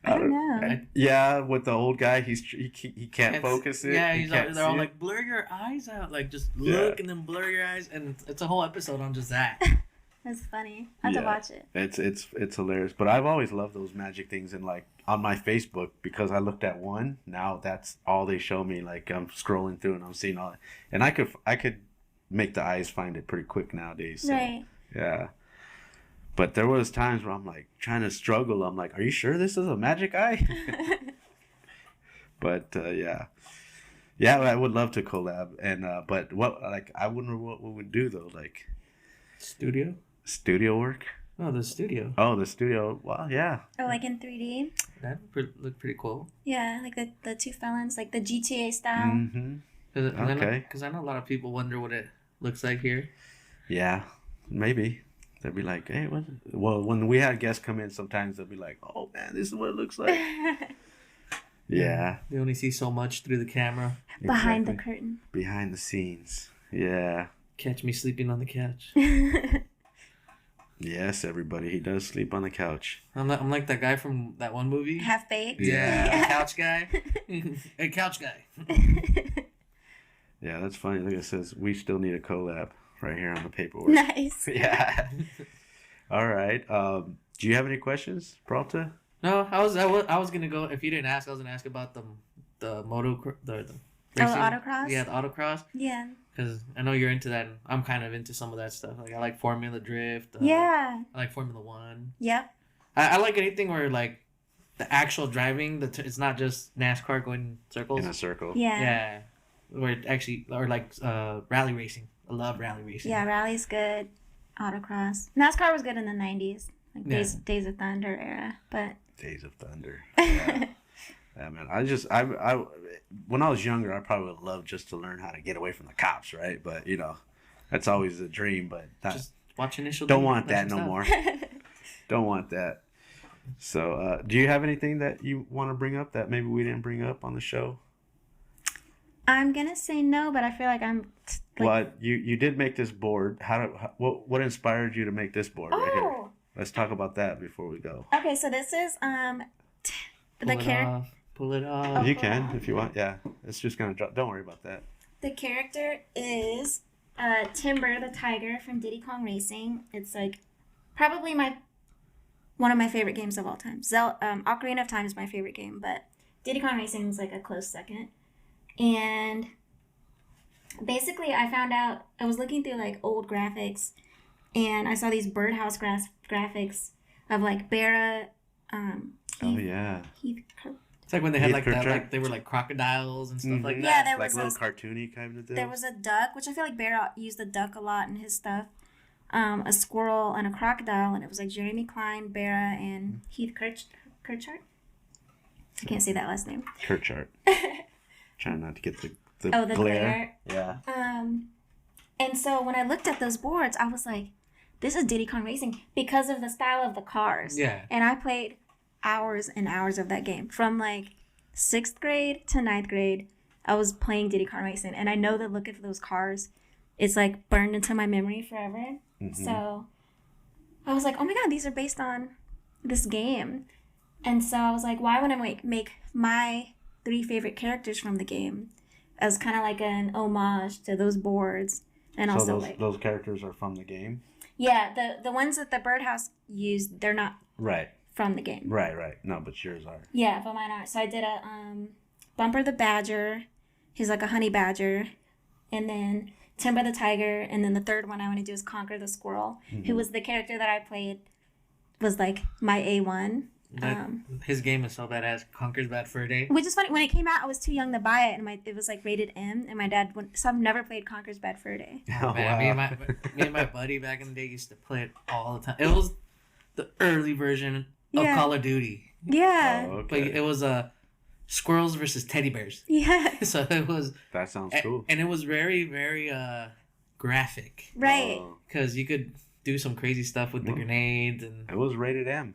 I don't know. Yeah, with the old guy, he can't focus it. Yeah, they're all see like, blur your eyes out, like just look and then blur your eyes, and it's a whole episode on just that. That's funny. I have to watch it. It's hilarious. But I've always loved those magic things, and like on my Facebook, because I looked at one. Now that's all they show me. Like I'm scrolling through and I'm seeing all it, and I could make the eyes find it pretty quick nowadays. So, Right. yeah. But there was times where I'm like trying to struggle. I'm like, are you sure this is a magic eye? But yeah, I would love to collab. And but what, like, I wonder what we would do though, like studio work. Oh, the studio. Oh, the studio. Well, yeah. Or like in 3D. That look pretty cool. Yeah, like the two felons, like the GTA style. Mm-hmm. Because I know a lot of people wonder what it looks like here. Yeah, maybe. They'd be like, hey, what? Well, when we had guests come in, sometimes they'll be like, oh, man, this is what it looks like. Yeah. They only see so much through the camera. Behind the Exactly. curtain. Behind the scenes. Yeah. Catch me sleeping on the couch. Yes, everybody. He does sleep on the couch. I'm like that guy from that one movie. Half baked. Yeah, couch guy. Hey, couch guy. Yeah, that's funny. Look, it says we still need a collab right here on the paperwork. Nice. Yeah. All right. Do you have any questions, Peralta? No, I was gonna go. If you didn't ask, I was gonna ask about the the racing. autocross? Yeah, the autocross. Yeah. Because I know you're into that. And I'm kind of into some of that stuff. Like I like Formula Drift. Yeah. I like Formula One. Yep. I like anything where like the actual driving. It's not just NASCAR going in circles. In a circle. Yeah. Yeah. Where it actually, or like rally racing. I love rally racing. Yeah, rally's good. Autocross. NASCAR was good in the 90s. Like Yeah. Days of Thunder era. But Days of Thunder. Yeah. Yeah, man. I when I was younger, I probably would love just to learn how to get away from the cops, right? But you know, that's always a dream. But Just watch initial. don't D, want that that's no some more. Don't want that. So, do you have anything that you want to bring up that maybe we didn't bring up on the show? I'm gonna say no, but I feel like I'm Well, you did make this board. What inspired you to make this board right here? Oh. Let's talk about that before we go. Okay, so this is the character. Pull it off. You can if you want. Yeah, it's just gonna drop. Don't worry about that. The character is Timber the Tiger from Diddy Kong Racing. It's like probably one of my favorite games of all time. Ocarina of Time is my favorite game, but Diddy Kong Racing is like a close second. And basically, I found out, I was looking through like old graphics, and I saw these birdhouse graphics of like Barra. Heath. It's like when they had like that, Kirchhoff? like they were like crocodiles and stuff like that. Yeah, there like was little cartoony kind of deal. There was a duck, which I feel like Barra used the duck a lot in his stuff. A squirrel and a crocodile, and it was like Jeremy Klein, Barra, and Heath Kirchhoff. I can't say that last name. Kirchhoff. Trying not to get the glare. Yeah. And so when I looked at those boards, I was like, this is Diddy Kong Racing because of the style of the cars. Yeah. And I played hours and hours of that game. From like 6th grade to 9th grade, I was playing Diddy Kong Racing. And I know the look of those cars. It's like burned into my memory forever. Mm-hmm. So I was like, oh my God, these are based on this game. And so I was like, why would I make my 3 favorite characters from the game as kind of like an homage to those boards? And so also those characters are from the game? Yeah, the ones that the birdhouse used, they're not from the game. Right. No, but yours are. Yeah, but mine aren't. So I did a Bumper the Badger. He's like a honey badger. And then Timber the Tiger. And then the third one I want to do is Conquer the Squirrel, who was the character that I played, was like my A1. His game is so badass. Conquers Bad Fur Day. Which is funny. When it came out, I was too young to buy it, and it was like rated M. And my dad, so I've never played Conquers Bad Fur Day. Oh, man, wow. me and my buddy back in the day used to play it all the time. It was the early version of Call of Duty. Yeah. Oh, okay. But it was squirrels versus teddy bears. Yeah. So it was. That sounds cool. And it was very, very graphic. Right. Because you could do some crazy stuff with the grenades and. It was rated M.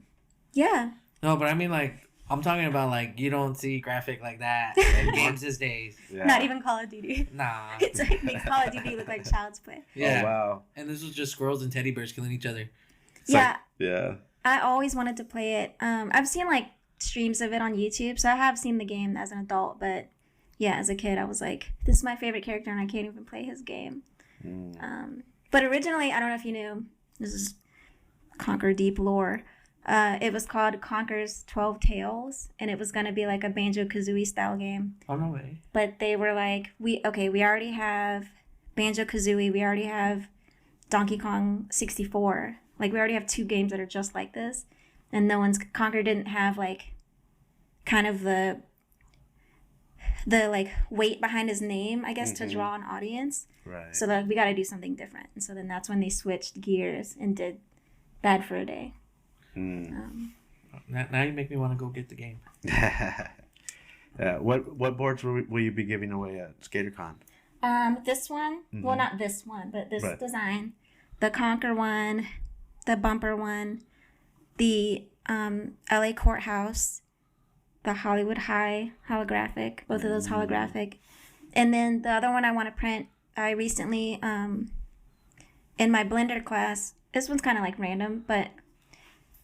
Yeah. No, but I mean, like, I'm talking about, like, you don't see graphic like that in games these days. Yeah. Not even Call of Duty. Nah. It's like makes Call of Duty look like child's play. Yeah. Oh, wow. And this was just squirrels and teddy bears killing each other. Yeah. I always wanted to play it. I've seen, like, streams of it on YouTube, so I have seen the game as an adult, but, yeah, as a kid, I was like, this is my favorite character, and I can't even play his game. But originally, I don't know if you knew, this is Conquer Deep lore. It was called Conker's 12 Tales, and it was going to be like a Banjo-Kazooie style game. Oh, no way. But they were like, we already have Banjo-Kazooie, we already have Donkey Kong 64. Like, we already have 2 games that are just like this. And Conker didn't have, like, kind of the like, weight behind his name, I guess, to draw an audience. Right. So, like, we got to do something different. And so then that's when they switched gears and did Bad Fur Day. Now you make me want to go get the game. What boards will you be giving away at SkaterCon? This one, well, not this one, but this design, the Conquer one, the Bumper one, the LA Courthouse, the Hollywood High holographic, both of those holographic, and then the other one I want to print. I recently in my Blender class, this one's kind of like random, but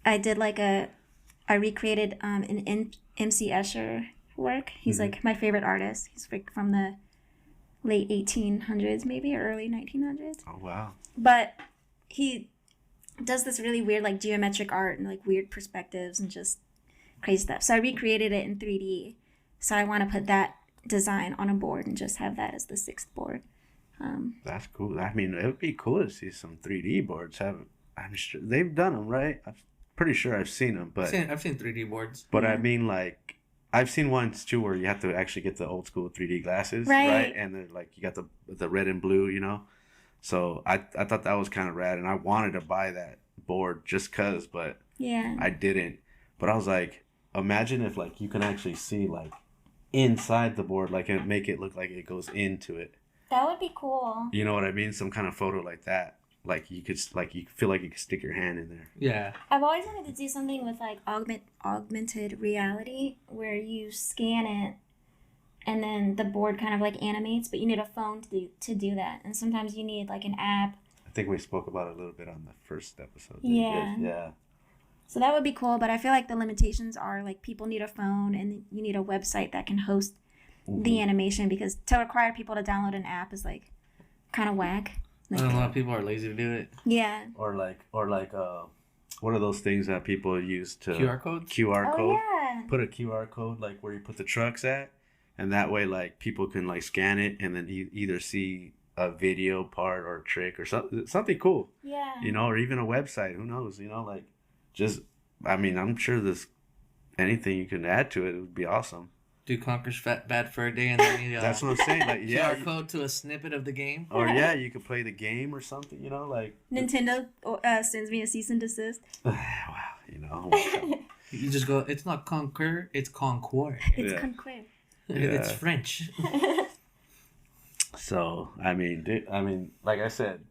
I did I recreated an MC Escher work. He's like my favorite artist. He's from the late 1800s, maybe, or early 1900s. Oh, wow. But he does this really weird, like, geometric art and, like, weird perspectives and just crazy stuff. So I recreated it in 3D. So I want to put that design on a board and just have that as the 6th board. That's cool. I mean, it would be cool to see some 3D boards. I'm sure they've done them, right? I'm pretty sure I've seen them, but I've seen 3D boards. But I mean, like, I've seen ones too where you have to actually get the old school 3D glasses, right? And they're like, you got the red and blue, you know. So I thought that was kind of rad, and I wanted to buy that board just cause, but I didn't. But I was like, imagine if like you can actually see like inside the board, like, and make it look like it goes into it. That would be cool. You know what I mean? Some kind of photo like that. Like you could, like you feel like you could stick your hand in there. Yeah. I've always wanted to do something with like augmented reality, where you scan it, and then the board kind of like animates, but you need a phone to do that, and sometimes you need like an app. I think we spoke about it a little bit on the first episode. Yeah. So that would be cool, but I feel like the limitations are like people need a phone, and you need a website that can host the animation, because to require people to download an app is like kind of whack. Like, a lot of people are lazy to do it. Yeah. Or like what are those things that people use to QR codes? QR code. Yeah. Put a QR code like where you put the trucks at, and that way like people can like scan it and then either see a video part or a trick or something cool. Yeah. You know, or even a website. Who knows? You know, like just I mean, I'm sure there's anything you can add to it. It would be awesome. Do Conker's Bad Fur Day and then That's what I'm saying. Like, yeah, QR code to a snippet of the game. or yeah, you could play the game or something. You know, like Nintendo sends me a cease and desist. wow, you know. You just go. It's not Conquer. It's Conquer. It's Yeah. conquer. It's French. So I mean, like I said,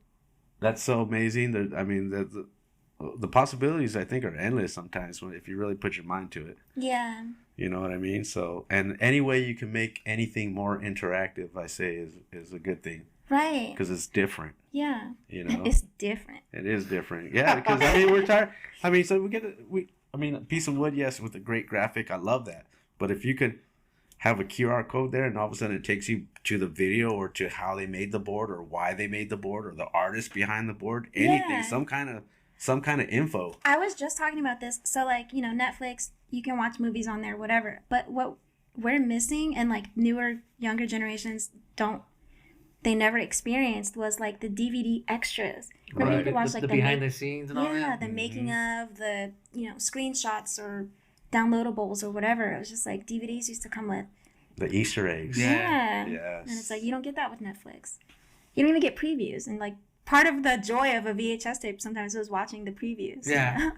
that's so amazing. The possibilities I think are endless sometimes if you really put your mind to it. Yeah. You know what I mean? So, and any way you can make anything more interactive, I say is a good thing Right. because it's different. Yeah. You know, It's different. it is different. Yeah, because I mean we're tired. I mean, so a piece of wood, yes, with a great graphic, I love that. But if you could have a QR code there and all of a sudden it takes you to the video or to how they made the board or why they made the board or the artist behind the board, anything, Yeah. some kind of info. I was just talking about this. So, like, you know, Netflix, you can watch movies on there, whatever. But what we're missing, and like newer, younger generations they never experienced, was like the DVD extras. Remember, you Right. could watch like the behind the scenes and all yeah, that. the making of, the, you know, screenshots or downloadables or whatever. It was just like DVDs used to come with. The Easter eggs. Yeah. Yes. And it's like, you don't get that with Netflix. You don't even get previews. And like, part of the joy of a VHS tape sometimes was watching the previews. Yeah.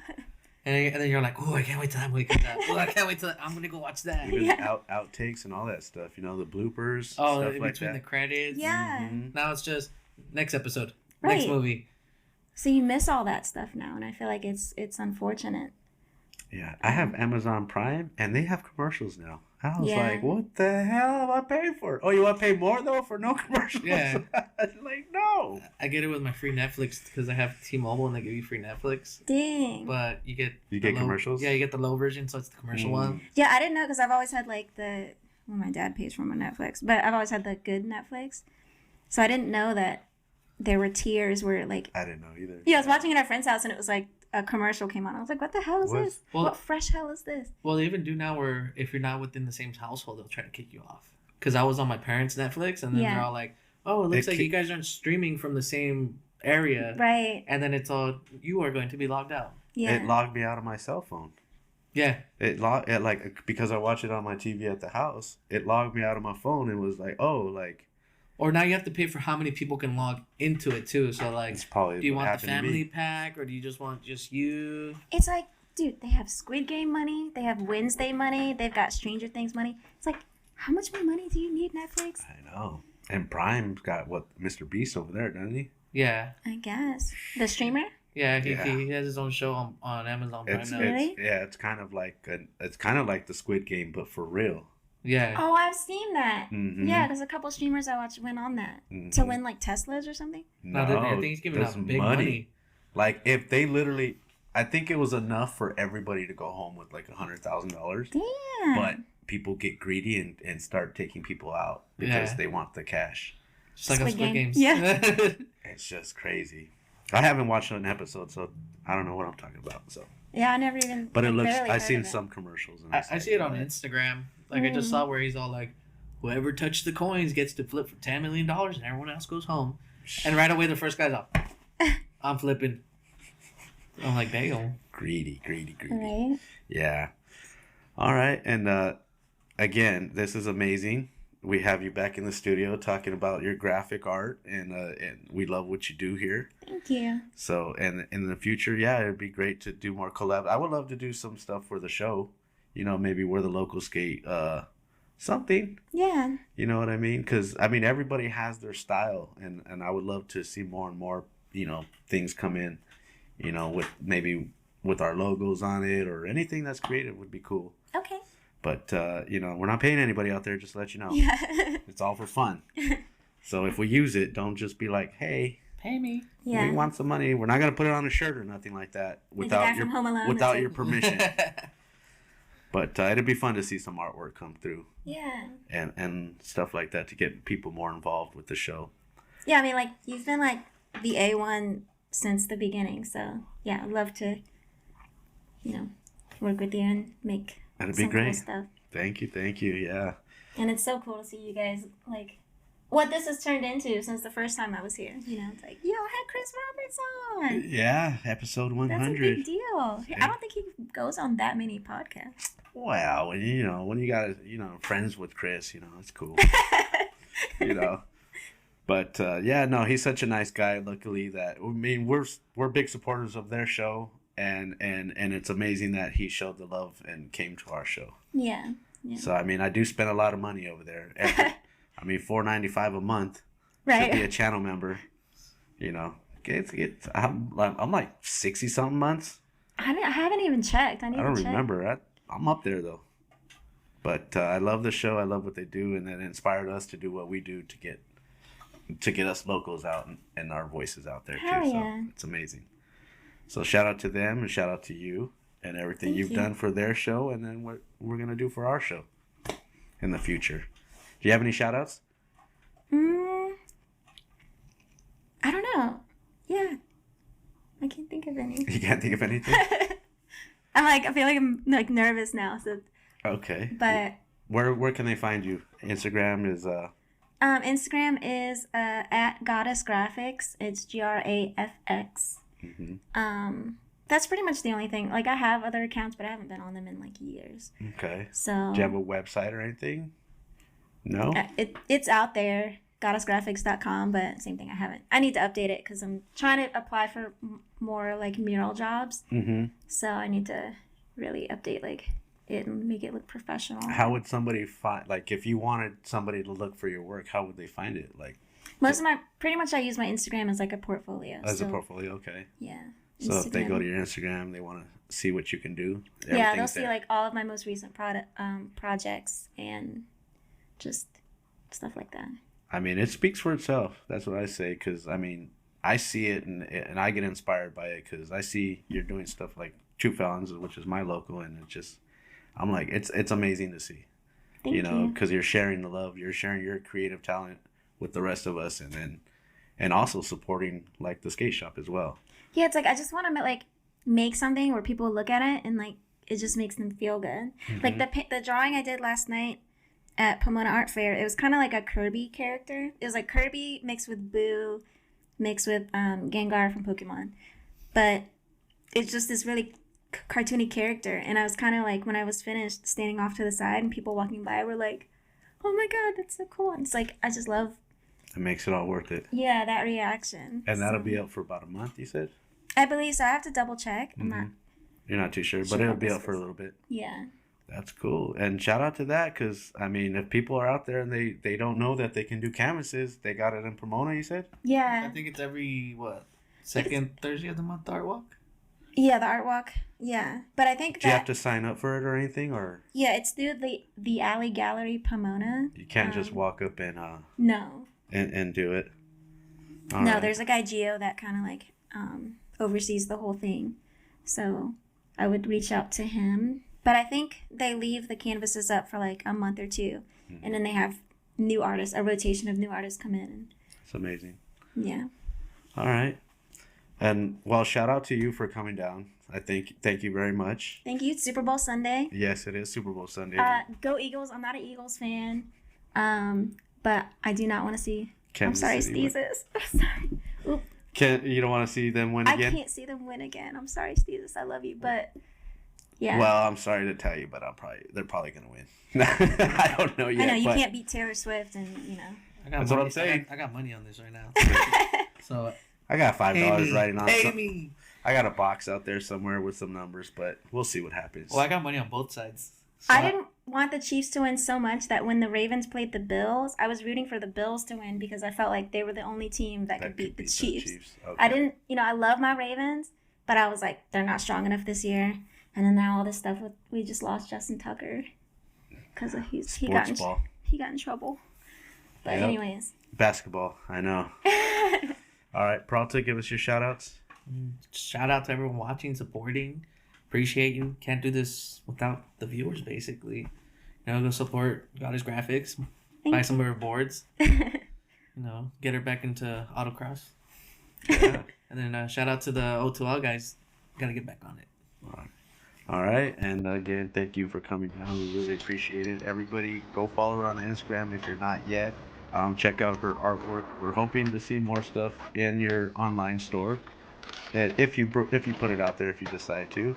And then you're like, oh, I can't wait till that movie comes out. Oh, I can't wait till I'm gonna go watch that. Even Yeah. outtakes and all that stuff, you know, the bloopers, Oh, stuff in like between that. the credits. Yeah. Mhm. Now it's just next episode, Right. next movie. So you miss all that stuff now, and I feel like it's unfortunate. Yeah, I have Amazon Prime, and they have commercials now. I was Yeah. like, what the hell am I paying for? Oh, you want to pay more, though, for no commercials? Yeah. Like, no. I get it with my free Netflix because I have T-Mobile and they give you free Netflix. Dang. But you get commercials? Yeah, you get the low version, so it's the commercial one. Yeah, I didn't know, because I've always had like my dad pays for my Netflix, but I've always had the good Netflix. So I didn't know that there were tiers where like, I didn't know either. yeah, I was watching it at a friend's house and it was like a commercial came on. I was like, what the hell is What? this? Well- What fresh hell is this? Well, they even do now where if you're not within the same household, they'll try to kick you off. Because I was on my parents' Netflix, and then Yeah. they're all like, "Oh, it looks It like ki- you guys aren't streaming from the same area." Right. And then it's all, you are going to be logged out. Yeah. It logged me out of my cell phone. Yeah. It like because I watch it on my TV at the house. It logged me out of my phone and was like, oh, like Or now you have to pay for how many people can log into it too. So like, it's probably do you what want the happened to family me. pack or do you just want just you? It's like, dude, they have Squid Game money, they have Wednesday money, they've got Stranger Things money. It's like, how much more money do you need, Netflix? I know. And Prime's got what Mr. Beast over there, doesn't he? Yeah. I guess. The streamer? Yeah, he, Yeah. he has his own show on Amazon Prime It's now. Really? it's kind of like the Squid Game, but for real. Yeah. Oh, I've seen that. Mhm. Yeah, because a couple streamers I watched went on that to Mhm. win like Teslas or something. No, I think he's giving there's out big money. Like if they literally, I think it was enough for everybody to go home with like $100,000. Damn. But people get greedy and start taking people out because Yeah. they want the cash. Just like on Squid Squid Game. Games. Yeah. It's just crazy. I haven't watched an episode, so I don't know what I'm talking about. So, Yeah, I never even. but it looks. barely I've heard seen of it. some commercials. And I it's see it on like, Instagram. Like I just saw where he's all like, "Whoever touched the coins gets to flip for $10 million, and everyone else goes home." And right away, the first guy's up. I'm flipping. I'm like, damn. Greedy. Right? Yeah. All right, and again, this is amazing. We have you back in the studio talking about your graphic art, and we love what you do here. Thank you. So, and in the future, yeah, it'd be great to do more collab. I would love to do some stuff for the show. You know, maybe we're the Locals Sk8, something. Yeah. You know what I mean? Because I mean, everybody has their style, and I would love to see more and more, you know, things come in. You know, with our logos on it or anything that's creative would be cool. Okay. But you know, we're not paying anybody out there. Just to let you know, Yeah. it's all for fun. So if we use it, don't just be like, "Hey, Pay me. Yeah. we want some money." We're not gonna put it on a shirt or nothing like that Like the guy without from Home Alone, without that's your like- permission. But it'd be fun to see some artwork come through. Yeah. And stuff like that to get people more involved with the show. Yeah, I mean, like, you've been, like, the A1 since the beginning. So, yeah, I'd love to, work with you and make That'd some be great. cool stuff. Thank you. Yeah. And it's so cool to see you guys, like, what this has turned into since the first time I was here. It's like, yo, I had Chris Roberts on. Yeah, episode 100. That's a big deal. I don't think he goes on that many podcasts. Wow, when you got friends with Chris, it's cool. But no, he's such a nice guy. Luckily, we're big supporters of their show, and it's amazing that he showed the love and came to our show. Yeah. So I do spend a lot of money over there. $4.95 a month to be a channel member. I'm like 60 something months. I haven't even checked. I don't remember. I'm up there though. But I love the show. I love what they do, and it inspired us to do what we do to get us locals out and our voices out there Hell too. Yeah. So it's amazing. So shout out to them and shout out to you and everything you've done for their show, and then what we're gonna do for our show in the future. Do you have any shout outs? I don't know. Yeah. I can't think of any. You can't think of anything? I feel like I'm like nervous now. So. Okay. But. Where can they find you? Instagram is Instagram is at Goddess Graphics. It's GRAFX. Mm-hmm. That's pretty much the only thing. Like, I have other accounts, but I haven't been on them in like years. Okay. So. Do you have a website or anything? No. It's out there, goddessgraphics.com, but same thing. I need to update it because I'm trying to apply for more like mural jobs. Mm-hmm. So I need to really update like it and make it look professional. How would somebody find, like, if you wanted somebody to look for your work, how would they find it? Like, pretty much I use my Instagram as like a portfolio. As a portfolio, okay. Yeah. So if they go to your Instagram, they want to see what you can do. Yeah, they'll see like all of my most recent projects and just stuff like that. It speaks for itself. That's what I say, because I see it and I get inspired by it because I see you're doing stuff like Two Felons, which is my local, and I'm like, it's amazing to see. Thank you. Because you're sharing the love, you're sharing your creative talent with the rest of us, and also supporting like the skate shop as well. Yeah, it's like I just want to like make something where people look at it and like it just makes them feel good. Mm-hmm. Like the drawing I did last night at Pomona Art Fair, it was kind of like a Kirby character. It was like Kirby mixed with Boo, mixed with Gengar from Pokemon, but it's just this really cartoony character. And I was kind of like, when I was finished, standing off to the side, and people walking by were like, "Oh my god, that's so cool!" And it's like I just love. It makes it all worth it. Yeah, that reaction. And that'll be up for about a month, you said? I believe so. I have to double check. Mm-hmm. You're not too sure, but it'll be up for a little bit. Yeah. That's cool. And shout out to that, because, if people are out there and they don't know that they can do canvases, they got it in Pomona, you said? Yeah. I think it's every, second Thursday of the month, the art walk? Yeah, the art walk. Yeah. But I think Do you have to sign up for it or anything, or? Yeah, it's through the Alley Gallery Pomona. You can't just walk up and... No. And do it? All right. There's a guy, Gio, that kind of like oversees the whole thing. So I would reach out to him. But I think they leave the canvases up for like a month or two. Mm-hmm. And then they have new artists, a rotation of new artists come in. It's amazing. Yeah. All right. And, well, shout out to you for coming down. Thank you very much. Thank you. It's Super Bowl Sunday. Yes, it is Super Bowl Sunday. Go Eagles. I'm not an Eagles fan. But I do not want to see... Kansas I'm sorry, City Steezus. I'm sorry. Oop. You don't want to see them win again? I can't see them win again. I'm sorry, Steezus. I love you, but... Yeah. Well, I'm sorry to tell you, but they're probably going to win. I don't know yet. I know, you can't beat Taylor Swift and, That's what I'm saying. I got money on this right now. So... I got $5 writing on Pay me. I got a box out there somewhere with some numbers, but we'll see what happens. Well, I got money on both sides. So I didn't want the Chiefs to win so much that when the Ravens played the Bills, I was rooting for the Bills to win because I felt like they were the only team that could beat the Chiefs. Okay. I didn't, I love my Ravens, but I was like, they're not strong enough this year. And then now all this stuff we just lost Justin Tucker because he got in trouble. But anyways, basketball, I know. All right, Peralta, give us your shout outs. Shout out to everyone watching, supporting. appreciate you. Can't do this without the viewers, basically. You know, go support Goddess Graphics, buy some of her boards. You know, get her back into autocross. Yeah. And then shout out to the O2L guys. Gotta get back on it. All right. And again, thank you for coming down. We really appreciate it. Everybody, go follow her on Instagram if you're not yet. Check out her artwork. We're hoping to see more stuff in your online store. And if you put it out there, if you decide to.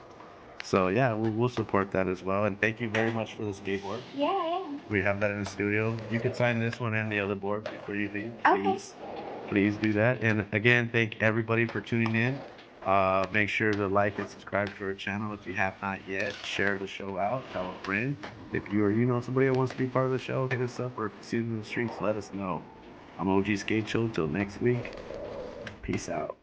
So yeah, we'll support that as well. And thank you very much for the skateboard. Yeah. We have that in the studio. You can sign this one and the other board before you leave. Okay. Please do that. And again, thank everybody for tuning in. Make sure to like and subscribe to our channel if you have not yet. Share the show out. Tell a friend. If you or you know somebody that wants to be part of the show, hit us up, or if you see it in the streets, let us know. I'm OG Skate Show. Till next week. Peace out.